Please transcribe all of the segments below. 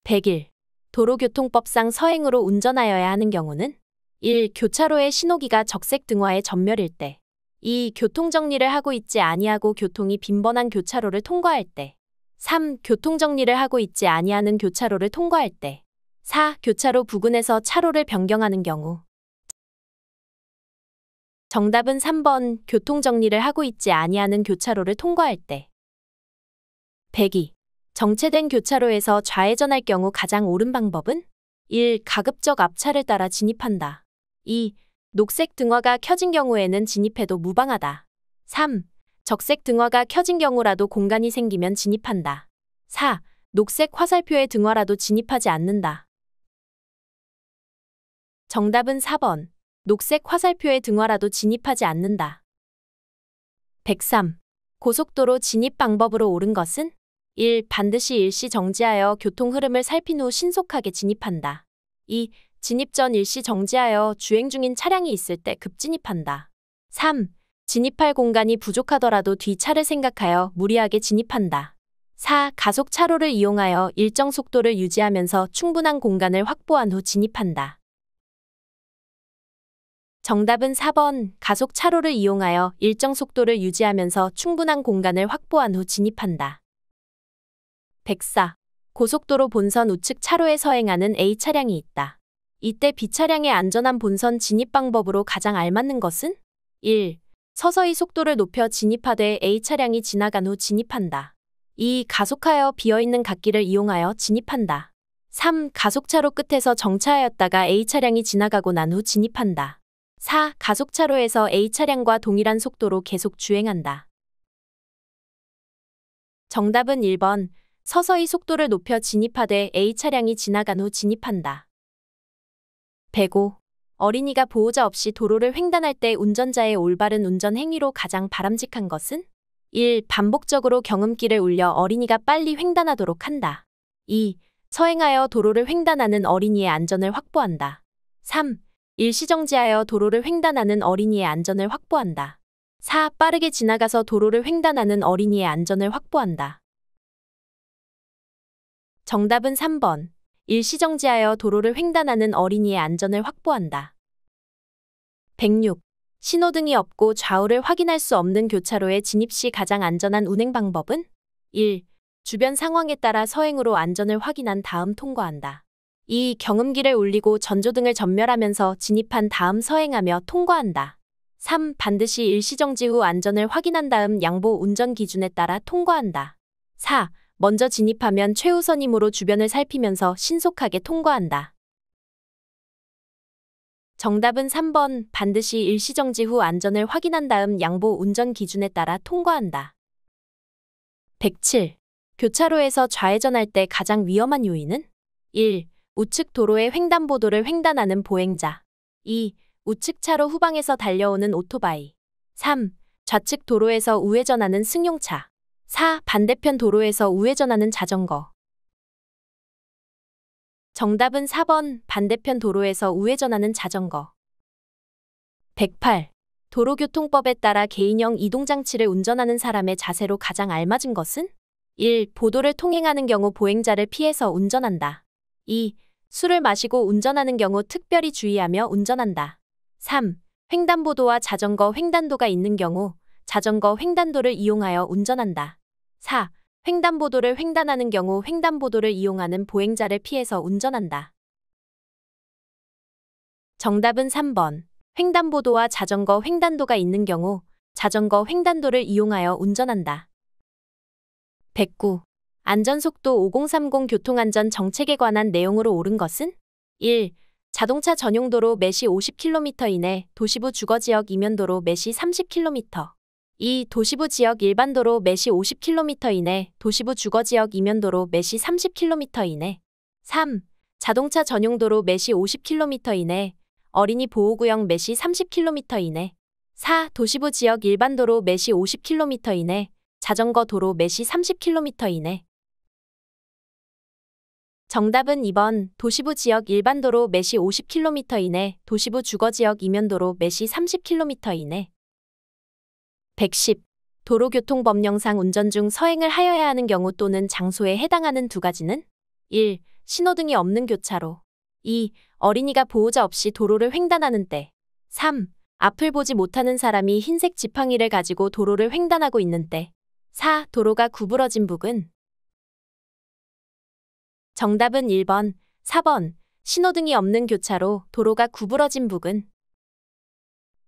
101. 도로교통법상 서행으로 운전하여야 하는 경우는 1. 교차로의 신호기가 적색 등화의 전멸일 때 2. 교통정리를 하고 있지 아니하고 교통이 빈번한 교차로를 통과할 때 3. 교통정리를 하고 있지 아니하는 교차로를 통과할 때 4. 교차로 부근에서 차로를 변경하는 경우. 정답은 3번 교통정리를 하고 있지 아니하는 교차로를 통과할 때. 102. 정체된 교차로에서 좌회전할 경우 가장 옳은 방법은 1. 가급적 앞차를 따라 진입한다. 2. 녹색 등화가 켜진 경우에는 진입해도 무방하다. 3. 적색 등화가 켜진 경우라도 공간이 생기면 진입한다. 4. 녹색 화살표의 등화라도 진입하지 않는다. 정답은 4번. 녹색 화살표의 등화라도 진입하지 않는다. 103. 고속도로 진입 방법으로 옳은 것은 1. 반드시 일시 정지하여 교통 흐름을 살핀 후 신속하게 진입한다. 2. 진입 전 일시 정지하여 주행 중인 차량이 있을 때 급진입한다. 3. 진입할 공간이 부족하더라도 뒤차를 생각하여 무리하게 진입한다. 4. 가속 차로를 이용하여 일정 속도를 유지하면서 충분한 공간을 확보한 후 진입한다. 정답은 4번 가속 차로를 이용하여 일정 속도를 유지하면서 충분한 공간을 확보한 후 진입한다. 104. 고속도로 본선 우측 차로에 서행하는 A 차량이 있다. 이때 B 차량의 안전한 본선 진입 방법으로 가장 알맞는 것은 1. 서서히 속도를 높여 진입하되 A 차량이 지나간 후 진입한다. 2. 가속하여 비어있는 갓길을 이용하여 진입한다. 3. 가속차로 끝에서 정차하였다가 A 차량이 지나가고 난 후 진입한다. 4. 가속차로에서 A 차량과 동일한 속도로 계속 주행한다. 정답은 1번. 서서히 속도를 높여 진입하되 A 차량이 지나간 후 진입한다. 105. 어린이가 보호자 없이 도로를 횡단할 때 운전자의 올바른 운전 행위로 가장 바람직한 것은 1. 반복적으로 경음기를 울려 어린이가 빨리 횡단하도록 한다. 2. 서행하여 도로를 횡단하는 어린이의 안전을 확보한다. 3. 일시정지하여 도로를 횡단하는 어린이의 안전을 확보한다. 4. 빠르게 지나가서 도로를 횡단하는 어린이의 안전을 확보한다. 정답은 3번. 일시정지하여 도로를 횡단하는 어린이의 안전을 확보한다. 106. 신호등이 없고 좌우를 확인할 수 없는 교차로에 진입 시 가장 안전한 운행 방법은 1. 주변 상황에 따라 서행으로 안전을 확인한 다음 통과한다. 2. 경음기를 울리고 전조등을 전멸하면서 진입한 다음 서행하며 통과한다. 3. 반드시 일시정지 후 안전을 확인한 다음 양보 운전 기준에 따라 통과한다. 4. 먼저 진입하면 최우선임으로 주변을 살피면서 신속하게 통과한다. 정답은 3번. 반드시 일시정지 후 안전을 확인한 다음 양보 운전 기준에 따라 통과한다. 107. 교차로에서 좌회전할 때 가장 위험한 요인은 1. 우측 도로의 횡단보도를 횡단하는 보행자. 2. 우측 차로 후방에서 달려오는 오토바이. 3. 좌측 도로에서 우회전하는 승용차. 4. 반대편 도로에서 우회전하는 자전거. 정답은 4번. 반대편 도로에서 우회전하는 자전거. 108. 도로교통법에 따라 개인형 이동장치를 운전하는 사람의 자세로 가장 알맞은 것은 1. 보도를 통행하는 경우 보행자를 피해서 운전한다. 2. 술을 마시고 운전하는 경우 특별히 주의하며 운전한다. 3. 횡단보도와 자전거 횡단도가 있는 경우 자전거 횡단도를 이용하여 운전한다. 4. 횡단보도를 횡단하는 경우 횡단보도를 이용하는 보행자를 피해서 운전한다. 정답은 3번. 횡단보도와 자전거 횡단도가 있는 경우 자전거 횡단도를 이용하여 운전한다. 109. 안전속도 5030 교통안전 정책에 관한 내용으로 옳은 것은 1. 자동차 전용도로 매시 50km 이내, 도시부 주거지역 이면도로 매시 30km. 2. 도시부 지역 일반도로 매시 50km 이내, 도시부 주거지역 이면도로 매시 30km 이내. 3. 자동차 전용도로 매시 50km 이내, 어린이 보호구역 매시 30km 이내. 4. 도시부 지역 일반도로 매시 50km 이내, 자전거 도로 매시 30km 이내. 정답은 2번. 도시부 지역 일반도로 매시 50km 이내, 도시부 주거지역 이면도로 매시 30km 이내. 110. 도로교통법령상 운전 중 서행을 하여야 하는 경우 또는 장소에 해당하는 두 가지는 1. 신호등이 없는 교차로. 2. 어린이가 보호자 없이 도로를 횡단하는 때. 3. 앞을 보지 못하는 사람이 흰색 지팡이를 가지고 도로를 횡단하고 있는 때. 4. 도로가 구부러진 부근. 정답은 1번, 4번. 신호등이 없는 교차로, 도로가 구부러진 부근.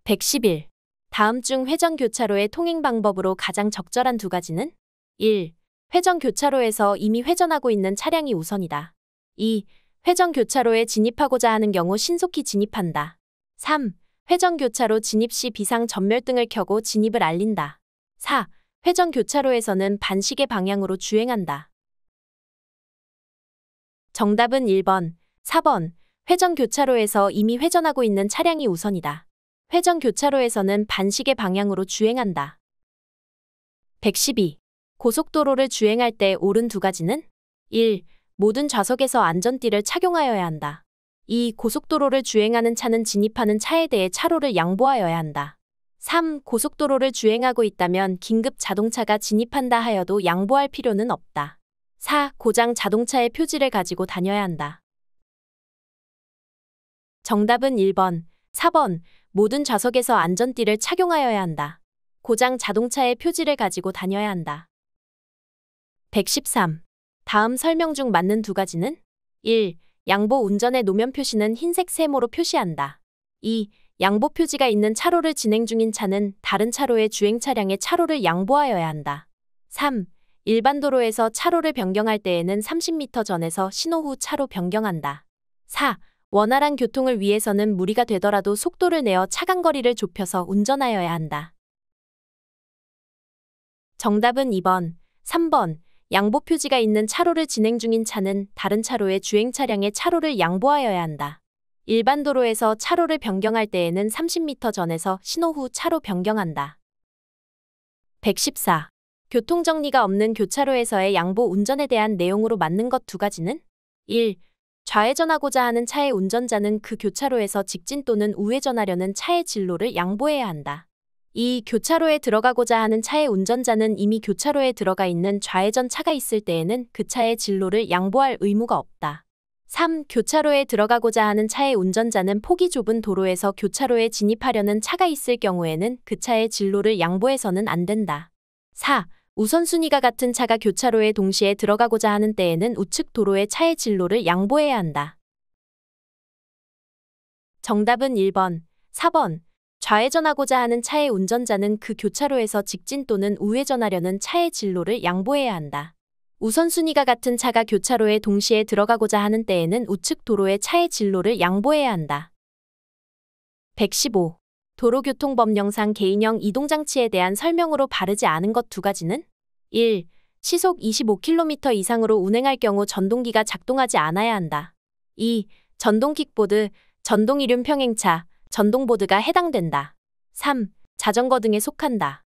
111. 다음 중 회전 교차로의 통행 방법으로 가장 적절한 두 가지는? 1. 회전 교차로에서 이미 회전하고 있는 차량이 우선이다. 2. 회전 교차로에 진입하고자 하는 경우 신속히 진입한다. 3. 회전 교차로 진입 시 비상 전멸등을 켜고 진입을 알린다. 4. 회전 교차로에서는 반시계 방향으로 주행한다. 정답은 1번, 4번. 회전 교차로에서 이미 회전하고 있는 차량이 우선이다. 회전 교차로에서는 반시계 방향으로 주행한다. 112. 고속도로를 주행할 때 옳은 두 가지는? 1. 모든 좌석에서 안전띠를 착용하여야 한다. 2. 고속도로를 주행하는 차는 진입하는 차에 대해 차로를 양보하여야 한다. 3. 고속도로를 주행하고 있다면 긴급 자동차가 진입한다 하여도 양보할 필요는 없다. 4. 고장 자동차의 표지를 가지고 다녀야 한다. 정답은 1번, 4번. 모든 좌석에서 안전띠를 착용하여야 한다. 고장 자동차의 표지를 가지고 다녀야 한다. 113. 다음 설명 중 맞는 두 가지는? 1. 양보 운전의 노면 표시는 흰색 세모로 표시한다. 2. 양보 표지가 있는 차로를 진행 중인 차는 다른 차로의 주행 차량의 차로를 양보하여야 한다. 3. 일반 도로에서 차로를 변경할 때에는 30m 전에서 신호 후 차로 변경한다. 4. 원활한 교통을 위해서는 무리가 되더라도 속도를 내어 차간거리를 좁혀서 운전하여야 한다. 정답은 2번, 3번. 양보 표지가 있는 차로를 진행 중인 차는 다른 차로의 주행 차량의 차로를 양보하여야 한다. 일반 도로에서 차로를 변경할 때에는 30m 전에서 신호 후 차로 변경한다. 114. 교통정리가 없는 교차로에서의 양보 운전에 대한 내용으로 맞는 것 두 가지는? 1. 좌회전하고자 하는 차의 운전자는 그 교차로에서 직진 또는 우회전하려는 차의 진로를 양보해야 한다. 2. 교차로에 들어가고자 하는 차의 운전자는 이미 교차로에 들어가 있는 좌회전 차가 있을 때에는 그 차의 진로를 양보할 의무가 없다. 3. 교차로에 들어가고자 하는 차의 운전자는 폭이 좁은 도로에서 교차로에 진입하려는 차가 있을 경우에는 그 차의 진로를 양보해서는 안 된다. 4. 우선순위가 같은 차가 교차로에 동시에 들어가고자 하는 때에는 우측 도로의 차의 진로를 양보해야 한다. 정답은 1번, 4번. 좌회전하고자 하는 차의 운전자는 그 교차로에서 직진 또는 우회전하려는 차의 진로를 양보해야 한다. 우선순위가 같은 차가 교차로에 동시에 들어가고자 하는 때에는 우측 도로의 차의 진로를 양보해야 한다. 115. 도로교통법령상 개인형 이동장치에 대한 설명으로 바르지 않은 것 두 가지는? 1. 시속 25km 이상으로 운행할 경우 전동기가 작동하지 않아야 한다. 2. 전동 킥보드, 전동 이륜 평행차, 전동보드가 해당된다. 3. 자전거 등에 속한다.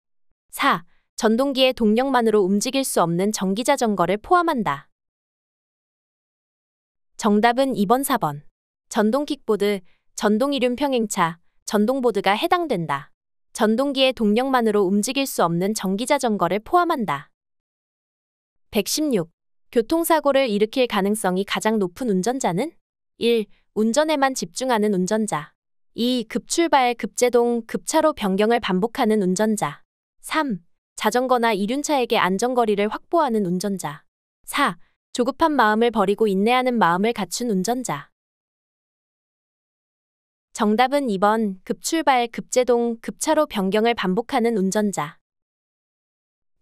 4. 전동기의 동력만으로 움직일 수 없는 전기자전거를 포함한다. 정답은 2번, 4번. 전동 킥보드, 전동 이륜 평행차, 전동보드가 해당된다. 전동기의 동력만으로 움직일 수 없는 전기자전거를 포함한다. 116. 교통사고를 일으킬 가능성이 가장 높은 운전자는? 1. 운전에만 집중하는 운전자. 2. 급출발, 급제동, 급차로 변경을 반복하는 운전자. 3. 자전거나 이륜차에게 안전거리를 확보하는 운전자. 4. 조급한 마음을 버리고 인내하는 마음을 갖춘 운전자. 정답은 2번, 급출발, 급제동, 급차로 변경을 반복하는 운전자.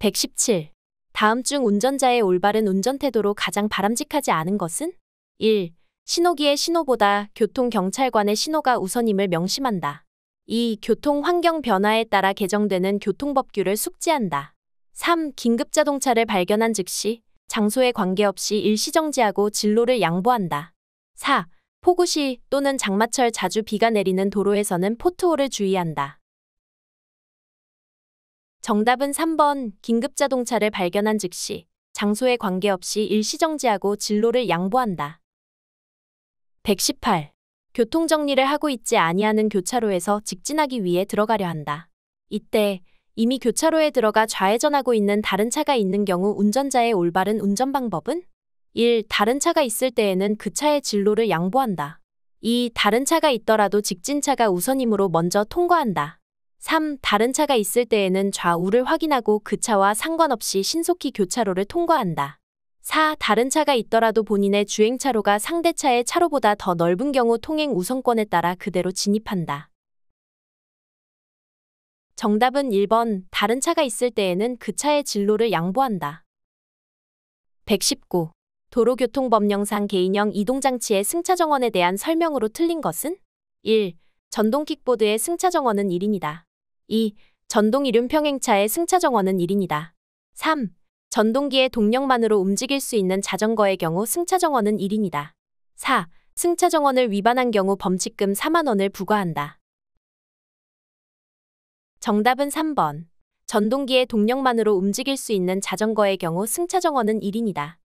117. 다음 중 운전자의 올바른 운전태도로 가장 바람직하지 않은 것은? 1. 신호기의 신호보다 교통경찰관의 신호가 우선임을 명심한다. 2. 교통 환경 변화에 따라 개정되는 교통법규를 숙지한다. 3. 긴급자동차를 발견한 즉시 장소에 관계없이 일시정지하고 진로를 양보한다. 4. 폭우 시 또는 장마철 자주 비가 내리는 도로에서는 포트홀을 주의한다. 정답은 3번, 긴급자동차를 발견한 즉시 장소에 관계없이 일시정지하고 진로를 양보한다. 118. 교통정리를 하고 있지 아니하는 교차로에서 직진하기 위해 들어가려 한다. 이때 이미 교차로에 들어가 좌회전하고 있는 다른 차가 있는 경우 운전자의 올바른 운전 방법은? 1. 다른 차가 있을 때에는 그 차의 진로를 양보한다. 2. 다른 차가 있더라도 직진차가 우선이므로 먼저 통과한다. 3. 다른 차가 있을 때에는 좌우를 확인하고 그 차와 상관없이 신속히 교차로를 통과한다. 4. 다른 차가 있더라도 본인의 주행차로가 상대차의 차로보다 더 넓은 경우 통행 우선권에 따라 그대로 진입한다. 정답은 1번. 다른 차가 있을 때에는 그 차의 진로를 양보한다. 119. 도로교통법령상 개인형 이동장치의 승차정원에 대한 설명으로 틀린 것은? 1. 전동 킥보드의 승차정원은 1인이다. 2. 전동 이륜평행차의 승차정원은 1인이다. 3. 전동기의 동력만으로 움직일 수 있는 자전거의 경우 승차정원은 1인이다. 4. 승차정원을 위반한 경우 범칙금 4만 원을 부과한다. 정답은 3번. 전동기의 동력만으로 움직일 수 있는 자전거의 경우 승차정원은 1인이다.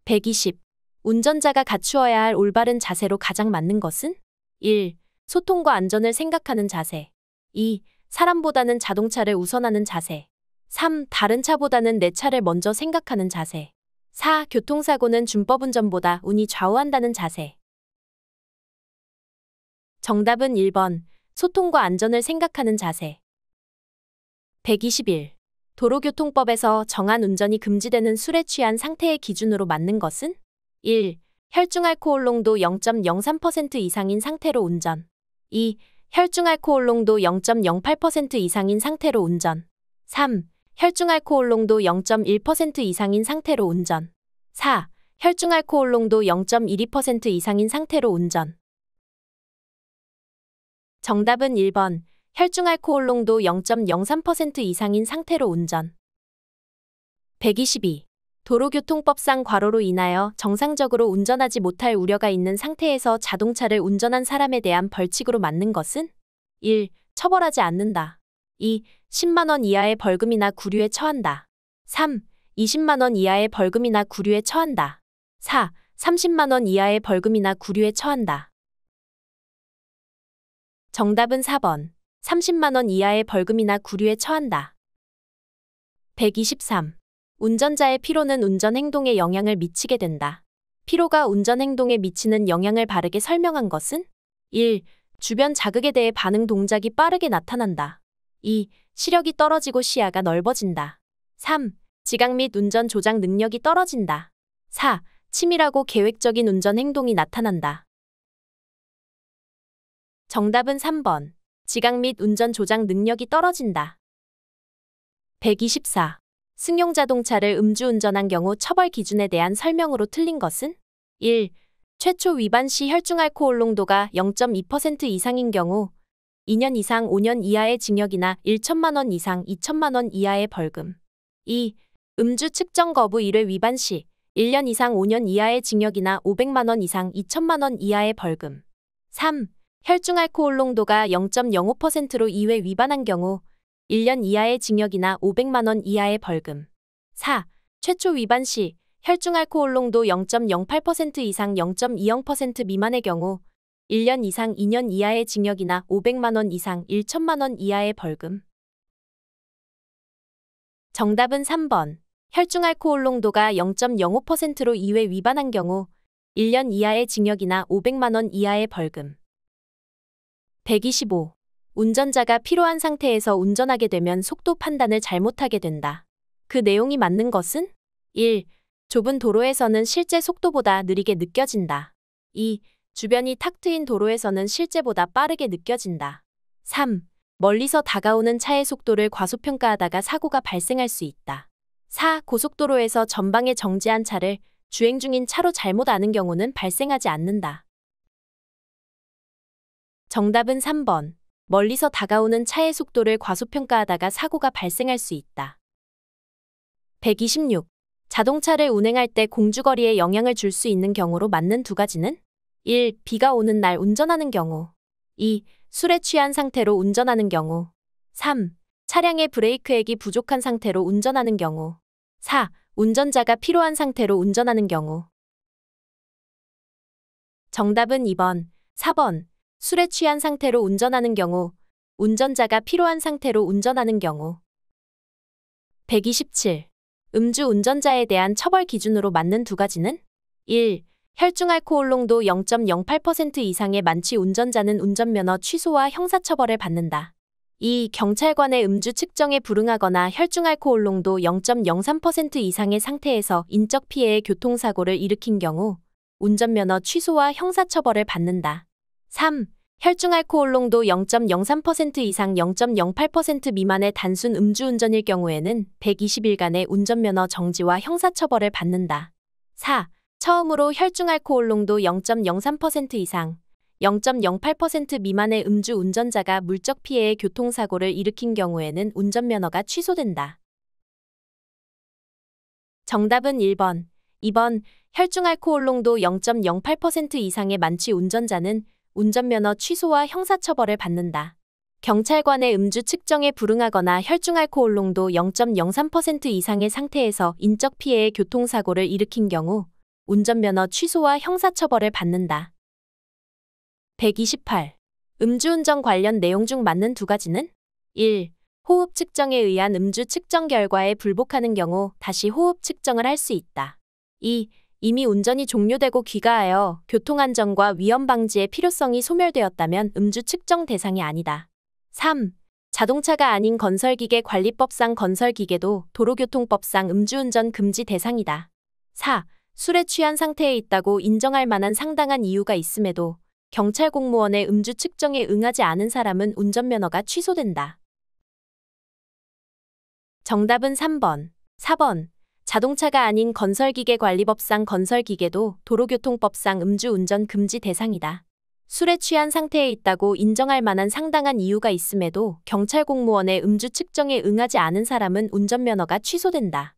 120. 운전자가 갖추어야 할 올바른 자세로 가장 맞는 것은? 1. 소통과 안전을 생각하는 자세. 2. 사람보다는 자동차를 우선하는 자세. 3. 다른 차보다는 내 차를 먼저 생각하는 자세. 4. 교통사고는 준법운전보다 운이 좌우한다는 자세. 정답은 1번. 소통과 안전을 생각하는 자세. 121. 도로교통법에서 정한 운전이 금지되는 술에 취한 상태의 기준으로 맞는 것은? 1. 혈중알코올 농도 0.03% 이상인 상태로 운전. 2. 혈중알코올 농도 0.08% 이상인 상태로 운전. 3. 혈중알코올 농도 0.1% 이상인 상태로 운전. 4. 혈중알코올 농도 0.12% 이상인 상태로 운전. 정답은 1번. 혈중알코올 농도 0.03% 이상인 상태로 운전. 122. 도로교통법상 과로로 인하여 정상적으로 운전하지 못할 우려가 있는 상태에서 자동차를 운전한 사람에 대한 벌칙으로 맞는 것은? 1. 처벌하지 않는다. 2. 10만 원 이하의 벌금이나 구류에 처한다. 3. 20만 원 이하의 벌금이나 구류에 처한다. 4. 30만 원 이하의 벌금이나 구류에 처한다. 정답은 4번. 30만 원 이하의 벌금이나 구류에 처한다. 123. 운전자의 피로는 운전 행동에 영향을 미치게 된다. 피로가 운전 행동에 미치는 영향을 바르게 설명한 것은? 1. 주변 자극에 대해 반응 동작이 빠르게 나타난다. 2. 시력이 떨어지고 시야가 넓어진다. 3. 지각 및 운전 조작 능력이 떨어진다. 4. 치밀하고 계획적인 운전 행동이 나타난다. 정답은 3번. 지각 및 운전 조작 능력이 떨어진다. 124. 승용 자동차를 음주운전한 경우 처벌 기준에 대한 설명으로 틀린 것은? 1. 최초 위반 시 혈중알코올 농도가 0.2% 이상인 경우 2년 이상 5년 이하의 징역이나 1천만 원 이상 2천만 원 이하의 벌금. 2. 음주 측정 거부 1회 위반 시 1년 이상 5년 이하의 징역이나 500만 원 이상 2천만 원 이하의 벌금. 3. 혈중알코올 농도가 0.05%로 2회 위반한 경우 1년 이하의 징역이나 500만 원 이하의 벌금. 4. 최초 위반 시 혈중알코올 농도 0.08% 이상 0.20% 미만의 경우 1년 이상 2년 이하의 징역이나 500만 원 이상 1천만 원 이하의 벌금. 정답은 3번. 혈중알코올 농도가 0.05%로 2회 위반한 경우 1년 이하의 징역이나 500만 원 이하의 벌금. 125. 운전자가 피로한 상태에서 운전하게 되면 속도 판단을 잘못하게 된다. 그 내용이 맞는 것은? 1. 좁은 도로에서는 실제 속도보다 느리게 느껴진다. 2. 주변이 탁 트인 도로에서는 실제보다 빠르게 느껴진다. 3. 멀리서 다가오는 차의 속도를 과소평가하다가 사고가 발생할 수 있다. 4. 고속도로에서 전방에 정지한 차를 주행 중인 차로 잘못 아는 경우는 발생하지 않는다. 정답은 3번. 멀리서 다가오는 차의 속도를 과소평가하다가 사고가 발생할 수 있다. 126. 자동차를 운행할 때 공주거리에 영향을 줄 수 있는 경우로 맞는 두 가지는? 1. 비가 오는 날 운전하는 경우. 2. 술에 취한 상태로 운전하는 경우. 3. 차량의 브레이크액이 부족한 상태로 운전하는 경우. 4. 운전자가 피로한 상태로 운전하는 경우. 정답은 2번, 4번. 술에 취한 상태로 운전하는 경우, 운전자가 피로한 상태로 운전하는 경우. 127. 음주 운전자에 대한 처벌 기준으로 맞는 두 가지는 1. 혈중 알코올 농도 0.08% 이상의 만취 운전자는 운전면허 취소와 형사처벌을 받는다. 2. 경찰관의 음주 측정에 불응하거나 혈중 알코올 농도 0.03% 이상의 상태에서 인적 피해의 교통사고를 일으킨 경우 운전면허 취소와 형사처벌을 받는다. 3. 혈중 알코올 농도 0.03% 이상 0.08% 미만의 단순 음주운전일 경우에는 120일간의 운전면허 정지와 형사처벌을 받는다. 4. 처음으로 혈중 알코올 농도 0.03% 이상 0.08% 미만의 음주 운전자가 물적 피해의 교통사고를 일으킨 경우에는 운전면허가 취소된다. 정답은 1번, 2번. 혈중 알코올 농도 0.08% 이상의 만취 운전자는 운전면허 취소와 형사처벌을 받는다. 경찰관의 음주 측정에 불응하거나 혈중 알코올 농도 0.03% 이상의 상태에서 인적 피해의 교통사고를 일으킨 경우 운전면허 취소와 형사처벌을 받는다. 128. 음주운전 관련 내용 중 맞는 두 가지는 1. 호흡 측정에 의한 음주 측정 결과에 불복하는 경우 다시 호흡 측정을 할 수 있다. 2. 이미 운전이 종료되고 귀가하여 교통안전과 위험 방지의 필요성이 소멸되었다면 음주 측정 대상이 아니다. 3. 자동차가 아닌 건설기계 관리법상 건설기계도 도로교통법상 음주운전 금지 대상이다. 4. 술에 취한 상태에 있다고 인정할 만한 상당한 이유가 있음에도 경찰 공무원의 음주 측정에 응하지 않은 사람은 운전면허가 취소된다. 정답은 3번, 4번. 자동차가 아닌 건설기계 관리법상 건설기계도 도로교통법상 음주운전 금지 대상이다. 술에 취한 상태에 있다고 인정할 만한 상당한 이유가 있음에도 경찰 공무원의 음주 측정에 응하지 않은 사람은 운전면허가 취소된다.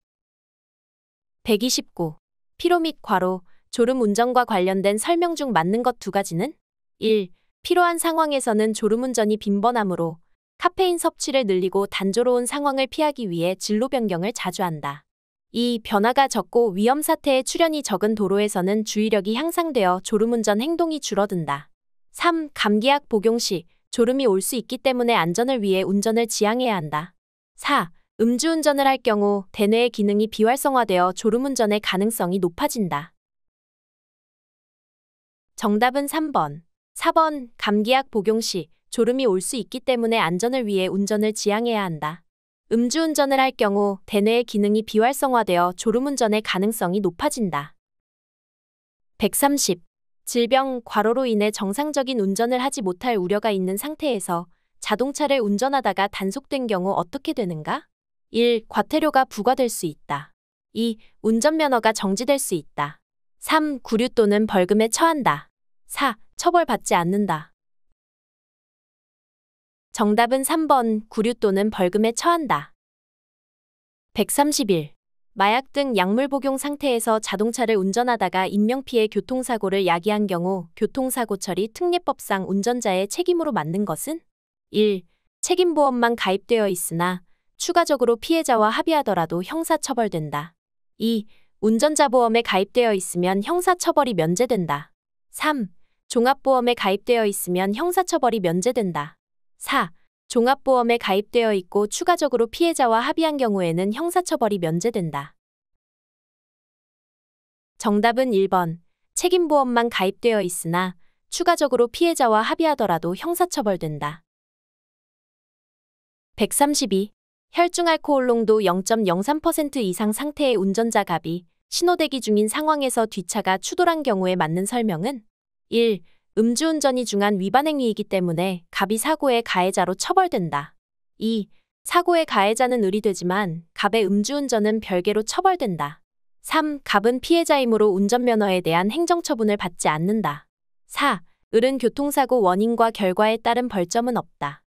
129. 피로 및 과로, 졸음 운전과 관련된 설명 중 맞는 것 두 가지는 1. 피로한 상황에서는 졸음운전이 빈번하므로 카페인 섭취를 늘리고 단조로운 상황을 피하기 위해 진로 변경을 자주 한다. 2. 변화가 적고 위험 사태의 출현이 적은 도로에서는 주의력이 향상되어 졸음운전 행동이 줄어든다. 3. 감기약 복용 시 졸음이 올 수 있기 때문에 안전을 위해 운전을 지양해야 한다. 4. 음주운전을 할 경우 대뇌의 기능이 비활성화되어 졸음운전의 가능성이 높아진다. 정답은 3번, 4번. 감기약 복용 시 졸음이 올 수 있기 때문에 안전을 위해 운전을 지양해야 한다. 음주운전을 할 경우 대뇌의 기능이 비활성화되어 졸음운전의 가능성이 높아진다. 130. 질병, 과로로 인해 정상적인 운전을 하지 못할 우려가 있는 상태에서 자동차를 운전하다가 단속된 경우 어떻게 되는가? 1. 과태료가 부과될 수 있다. 2. 운전면허가 정지될 수 있다. 3. 구류 또는 벌금에 처한다. 4. 처벌받지 않는다. 정답은 3번, 구류 또는 벌금에 처한다. 131. 마약 등 약물 복용 상태에서 자동차를 운전하다가 인명피해 교통사고를 야기한 경우 교통사고 처리 특례법상 운전자의 책임으로 맞는 것은 1. 책임보험만 가입되어 있으나 추가적으로 피해자와 합의하더라도 형사처벌된다. 2. 운전자 보험에 가입되어 있으면 형사처벌이 면제된다. 3. 종합보험에 가입되어 있으면 형사처벌이 면제된다. 4. 종합보험에 가입되어 있고 추가적으로 피해자와 합의한 경우에는 형사처벌이 면제된다. 정답은 1번. 책임보험만 가입되어 있으나 추가적으로 피해자와 합의하더라도 형사처벌된다. 132. 혈중 알코올 농도 0.03% 이상 상태의 운전자 갑이 신호대기 중인 상황에서 뒷차가 추돌한 경우에 맞는 설명은 1. 음주운전이 중한 위반 행위이기 때문에 갑이 사고의 가해자로 처벌된다. 2. 사고의 가해자는 의리되지만 갑의 음주운전은 별개로 처벌된다. 3. 갑은 피해자이므로 운전면허에 대한 행정처분을 받지 않는다. 4. 을은 교통사고 원인과 결과에 따른 벌점은 없다.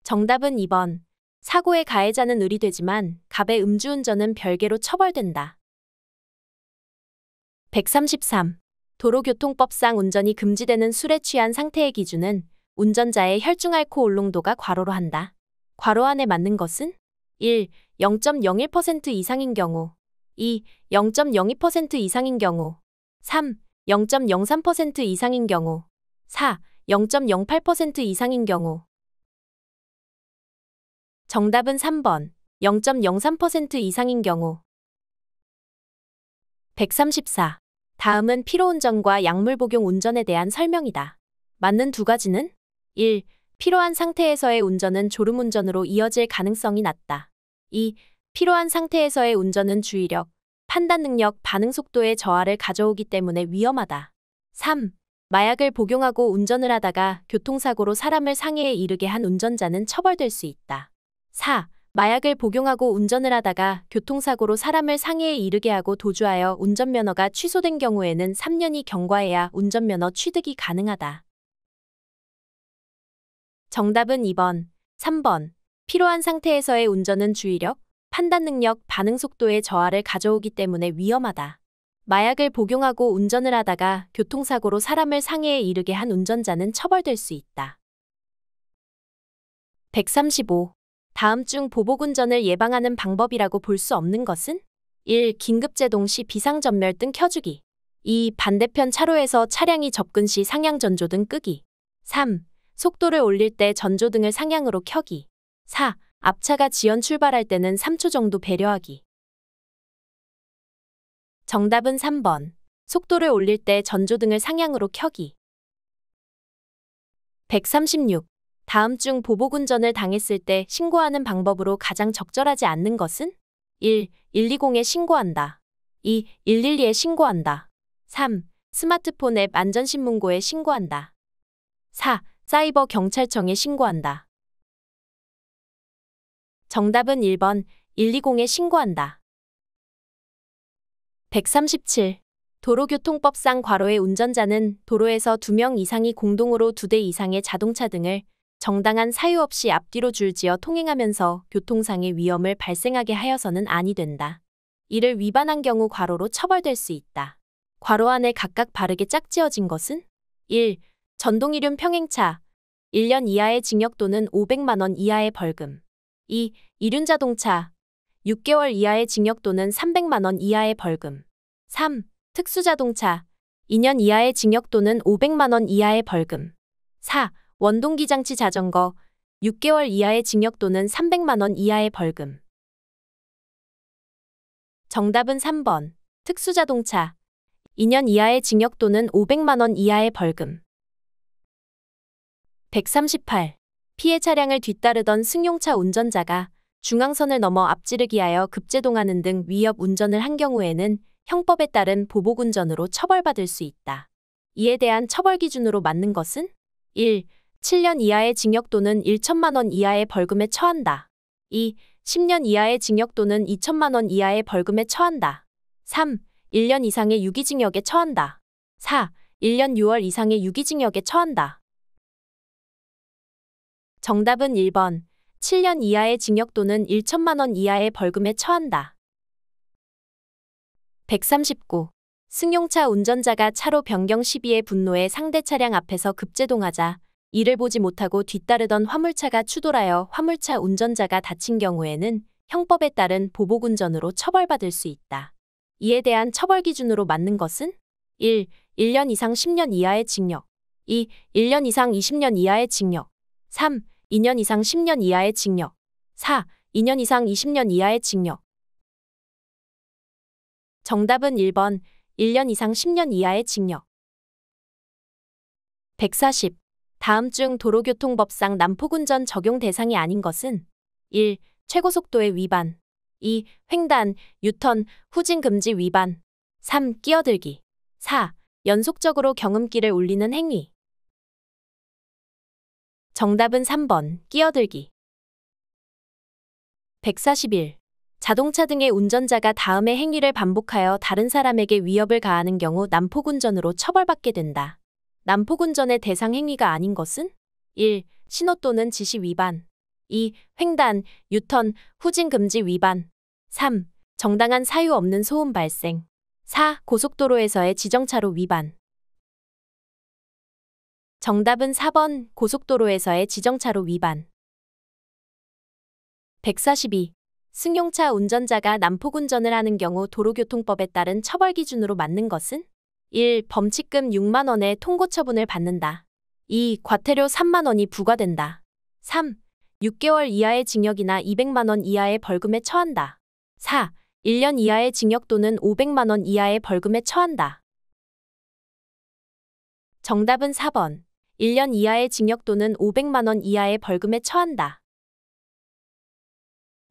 정답은 2번. 사고의 가해자는 의리되지만 갑의 음주운전은 별개로 처벌된다. 133. 도로교통법상 운전이 금지되는 술에 취한 상태의 기준은 운전자의 혈중 알코올 농도가 괄호로 한다. 괄호 안에 맞는 것은 1. 0.01% 이상인 경우 2. 0.02% 이상인 경우 3. 0.03% 이상인 경우 4. 0.08% 이상인 경우 정답은 3번. 0.03% 이상인 경우. 134. 다음은 피로운전과 약물 복용 운전에 대한 설명이다. 맞는 두 가지는 1. 피로한 상태에서의 운전은 졸음운전으로 이어질 가능성이 낮다. 2. 피로한 상태에서의 운전은 주의력, 판단 능력, 반응 속도의 저하를 가져오기 때문에 위험하다. 3. 마약을 복용하고 운전을 하다가 교통사고로 사람을 상해에 이르게 한 운전자는 처벌될 수 있다. 4. 마약을 복용하고 운전을 하다가 교통사고로 사람을 상해에 이르게 하고 도주하여 운전면허가 취소된 경우에는 3년이 경과해야 운전면허 취득이 가능하다. 정답은 2번, 3번. 피로한 상태에서의 운전은 주의력, 판단 능력, 반응 속도의 저하를 가져오기 때문에 위험하다. 마약을 복용하고 운전을 하다가 교통사고로 사람을 상해에 이르게 한 운전자는 처벌될 수 있다. 135. 다음 중 보복운전을 예방하는 방법이라고 볼 수 없는 것은? 1. 긴급제동 시 비상전멸등 켜주기. 2. 반대편 차로에서 차량이 접근 시 상향전조등 끄기. 3. 속도를 올릴 때 전조등을 상향으로 켜기. 4. 앞차가 지연 출발할 때는 3초 정도 배려하기. 정답은 3번. 속도를 올릴 때 전조등을 상향으로 켜기. 136. 다음 중 보복운전을 당했을 때 신고하는 방법으로 가장 적절하지 않는 것은? 1. 120에 신고한다. 2. 112에 신고한다. 3. 스마트폰 앱 안전신문고에 신고한다. 4. 사이버 경찰청에 신고한다. 정답은 1번. 120에 신고한다. 137. 도로교통법상 과로의 운전자는 도로에서 2명 이상이 공동으로 2대 이상의 자동차 등을 정당한 사유 없이 앞뒤로 줄지어 통행하면서 교통상의 위험을 발생하게 하여서는 아니 된다. 이를 위반한 경우 과로로 처벌될 수 있다. 과로 안에 각각 바르게 짝지어진 것은? 1. 전동이륜 평행차 1년 이하의 징역 또는 500만 원 이하의 벌금. 2. 이륜자동차 6개월 이하의 징역 또는 300만 원 이하의 벌금. 3. 특수자동차 2년 이하의 징역 또는 500만 원 이하의 벌금. 4. 원동기장치 자전거 6개월 이하의 징역 또는 300만 원 이하의 벌금. 정답은 3번. 특수자동차 2년 이하의 징역 또는 500만 원 이하의 벌금. 138. 피해 차량을 뒤따르던 승용차 운전자가 중앙선을 넘어 앞지르기 하여 급제동하는 등 위협 운전을 한 경우에는 형법에 따른 보복운전으로 처벌받을 수 있다. 이에 대한 처벌 기준으로 맞는 것은? 1. 7년 이하의 징역 또는 1천만 원 이하의 벌금에 처한다. 2. 10년 이하의 징역 또는 2천만 원 이하의 벌금에 처한다. 3. 1년 이상의 유기징역에 처한다. 4. 1년 6월 이상의 유기징역에 처한다. 정답은 1번. 7년 이하의 징역 또는 1천만 원 이하의 벌금에 처한다. 139. 승용차 운전자가 차로 변경 시비에 분노해 상대 차량 앞에서 급제동하자 이를 보지 못하고 뒤따르던 화물차가 추돌하여 화물차 운전자가 다친 경우에는 형법에 따른 보복운전으로 처벌받을 수 있다. 이에 대한 처벌 기준으로 맞는 것은? 1. 1년 이상 10년 이하의 징역. 2. 1년 이상 20년 이하의 징역. 3. 2년 이상 10년 이하의 징역. 4. 2년 이상 20년 이하의 징역. 정답은 1번. 1년 이상 10년 이하의 징역. 140. 다음 중 도로교통법상 난폭운전 적용 대상이 아닌 것은? 1. 최고속도의 위반. 2. 횡단, 유턴, 후진 금지 위반. 3. 끼어들기. 4. 연속적으로 경음기를 울리는 행위. 정답은 3번. 끼어들기. 141. 자동차 등의 운전자가 다음의 행위를 반복하여 다른 사람에게 위협을 가하는 경우 난폭운전으로 처벌받게 된다. 난폭운전의 대상 행위가 아닌 것은? 1. 신호 또는 지시 위반. 2. 횡단, 유턴, 후진 금지 위반. 3. 정당한 사유 없는 소음 발생. 4. 고속도로에서의 지정차로 위반. 정답은 4번. 고속도로에서의 지정차로 위반. 142. 승용차 운전자가 난폭운전을 하는 경우 도로교통법에 따른 처벌 기준으로 맞는 것은? 1. 범칙금 6만 원의 통고 처분을 받는다. 2. 과태료 3만 원이 부과된다. 3. 6개월 이하의 징역이나 200만 원 이하의 벌금에 처한다. 4. 1년 이하의 징역 또는 500만 원 이하의 벌금에 처한다. 정답은 4번. 1년 이하의 징역 또는 500만 원 이하의 벌금에 처한다.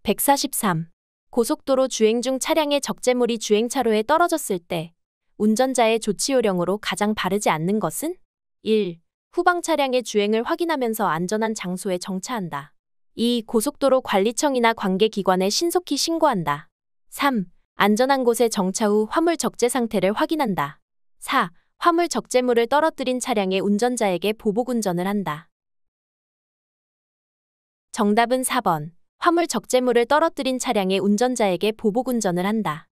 143. 고속도로 주행 중 차량의 적재물이 주행차로에 떨어졌을 때 운전자의 조치 요령으로 가장 바르지 않는 것은? 1. 후방 차량의 주행을 확인하면서 안전한 장소에 정차한다. 2. 고속도로 관리청이나 관계기관에 신속히 신고한다. 3. 안전한 곳에 정차 후 화물 적재 상태를 확인한다. 4. 화물 적재물을 떨어뜨린 차량의 운전자에게 보복운전을 한다. 정답은 4번. 화물 적재물을 떨어뜨린 차량의 운전자에게 보복운전을 한다.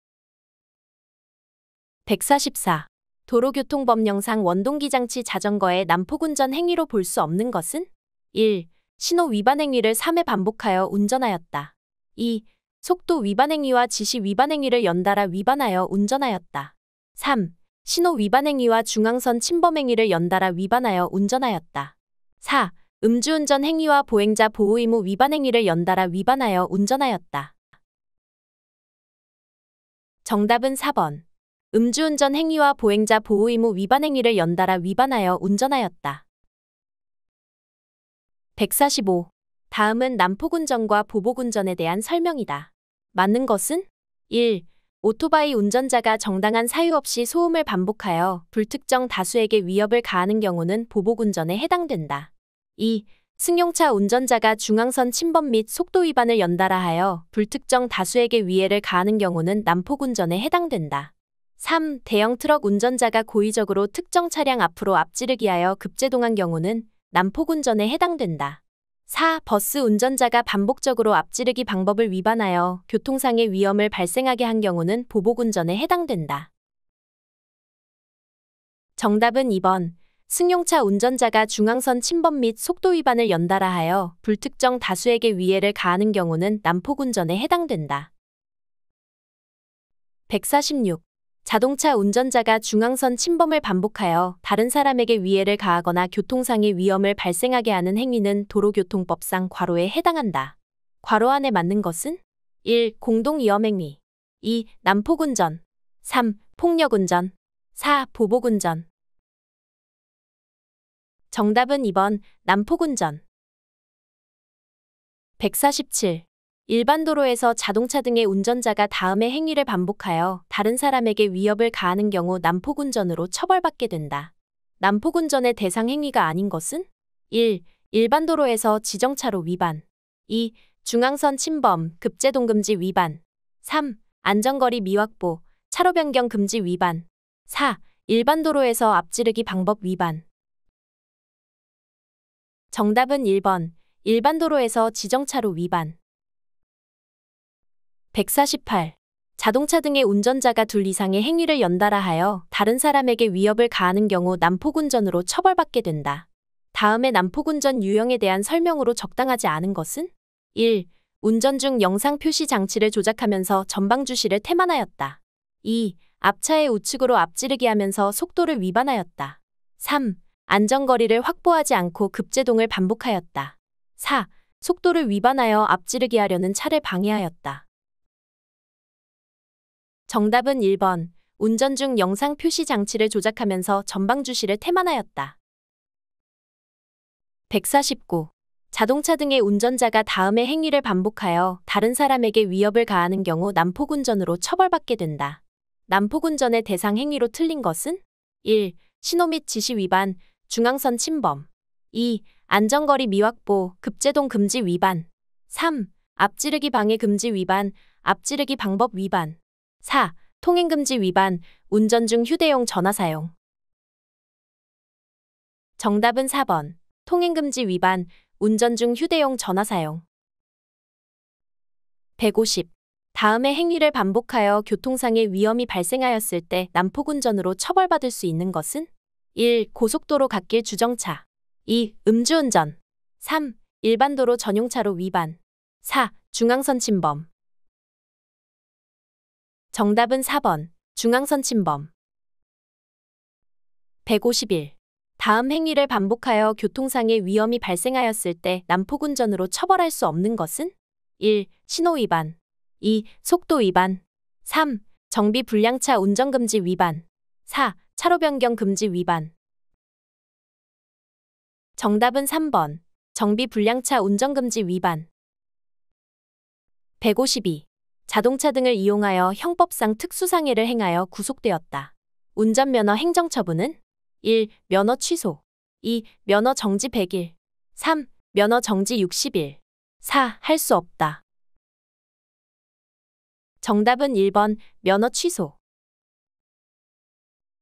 144. 도로교통법령상 원동기장치 자전거의 난폭운전 행위로 볼 수 없는 것은? 1. 신호 위반 행위를 3회 반복하여 운전하였다. 2. 속도 위반 행위와 지시 위반 행위를 연달아 위반하여 운전하였다. 3. 신호 위반 행위와 중앙선 침범 행위를 연달아 위반하여 운전하였다. 4. 음주운전 행위와 보행자 보호 의무 위반 행위를 연달아 위반하여 운전하였다. 정답은 4번. 음주운전 행위와 보행자 보호 의무 위반 행위를 연달아 위반하여 운전하였다. 145. 다음은 난폭운전과 보복운전에 대한 설명이다. 맞는 것은? 1. 오토바이 운전자가 정당한 사유 없이 소음을 반복하여 불특정 다수에게 위협을 가하는 경우는 보복운전에 해당된다. 2. 승용차 운전자가 중앙선 침범 및 속도 위반을 연달아 하여 불특정 다수에게 위해를 가하는 경우는 난폭운전에 해당된다. 3. 대형 트럭 운전자가 고의적으로 특정 차량 앞으로 앞지르기 하여 급제동한 경우는 난폭운전에 해당된다. 4. 버스 운전자가 반복적으로 앞지르기 방법을 위반하여 교통상의 위험을 발생하게 한 경우는 보복운전에 해당된다. 정답은 2번. 승용차 운전자가 중앙선 침범 및 속도 위반을 연달아 하여 불특정 다수에게 위해를 가하는 경우는 난폭운전에 해당된다. 146. 자동차 운전자가 중앙선 침범을 반복하여 다른 사람에게 위해를 가하거나 교통상의 위험을 발생하게 하는 행위는 도로교통법상 과로에 해당한다. 과로 안에 맞는 것은? 1. 공동위험행위. 2. 난폭운전. 3. 폭력운전. 4. 보복운전. 정답은 2번. 난폭운전. 147. 일반 도로에서 자동차 등의 운전자가 다음의 행위를 반복하여 다른 사람에게 위협을 가하는 경우 난폭운전으로 처벌받게 된다. 난폭운전의 대상 행위가 아닌 것은? 1. 일반 도로에서 지정차로 위반. 2. 중앙선 침범, 급제동 금지 위반. 3. 안전거리 미확보, 차로 변경 금지 위반. 4. 일반 도로에서 앞지르기 방법 위반. 정답은 1번. 일반 도로에서 지정차로 위반. 148. 자동차 등의 운전자가 둘 이상의 행위를 연달아 하여 다른 사람에게 위협을 가하는 경우 난폭운전으로 처벌받게 된다. 다음의 난폭운전 유형에 대한 설명으로 적당하지 않은 것은? 1. 운전 중 영상 표시 장치를 조작하면서 전방 주시를 태만하였다. 2. 앞차의 우측으로 앞지르기 하면서 속도를 위반하였다. 3. 안전거리를 확보하지 않고 급제동을 반복하였다. 4. 속도를 위반하여 앞지르기 하려는 차를 방해하였다. 정답은 1번. 운전 중 영상 표시 장치를 조작하면서 전방 주시를 태만하였다. 149. 자동차 등의 운전자가 다음의 행위를 반복하여 다른 사람에게 위협을 가하는 경우 난폭운전으로 처벌받게 된다. 난폭운전의 대상 행위로 틀린 것은? 1. 신호 및 지시 위반, 중앙선 침범. 2. 안전거리 미확보, 급제동 금지 위반. 3. 앞지르기 방해 금지 위반, 앞지르기 방법 위반. 4. 통행금지 위반, 운전 중 휴대용 전화 사용. 정답은 4번. 통행금지 위반, 운전 중 휴대용 전화 사용. 150. 다음의 행위를 반복하여 교통상의 위험이 발생하였을 때 난폭운전으로 처벌받을 수 있는 것은? 1. 고속도로 갓길 주정차. 2. 음주운전. 3. 일반도로 전용차로 위반. 4. 중앙선 침범. 정답은 4번. 중앙선 침범. 151. 다음 행위를 반복하여 교통상의 위험이 발생하였을 때 난폭운전으로 처벌할 수 없는 것은 1. 신호위반 2. 속도위반 3. 정비불량차 운전금지 위반 4. 차로변경 금지 위반. 정답은 3번. 정비불량차 운전금지 위반. 152. 자동차 등을 이용하여 형법상 특수상해를 행하여 구속되었다. 운전면허 행정처분은 1. 면허 취소 2. 면허 정지 100일 3. 면허 정지 60일 4. 할 수 없다. 정답은 1번. 면허 취소.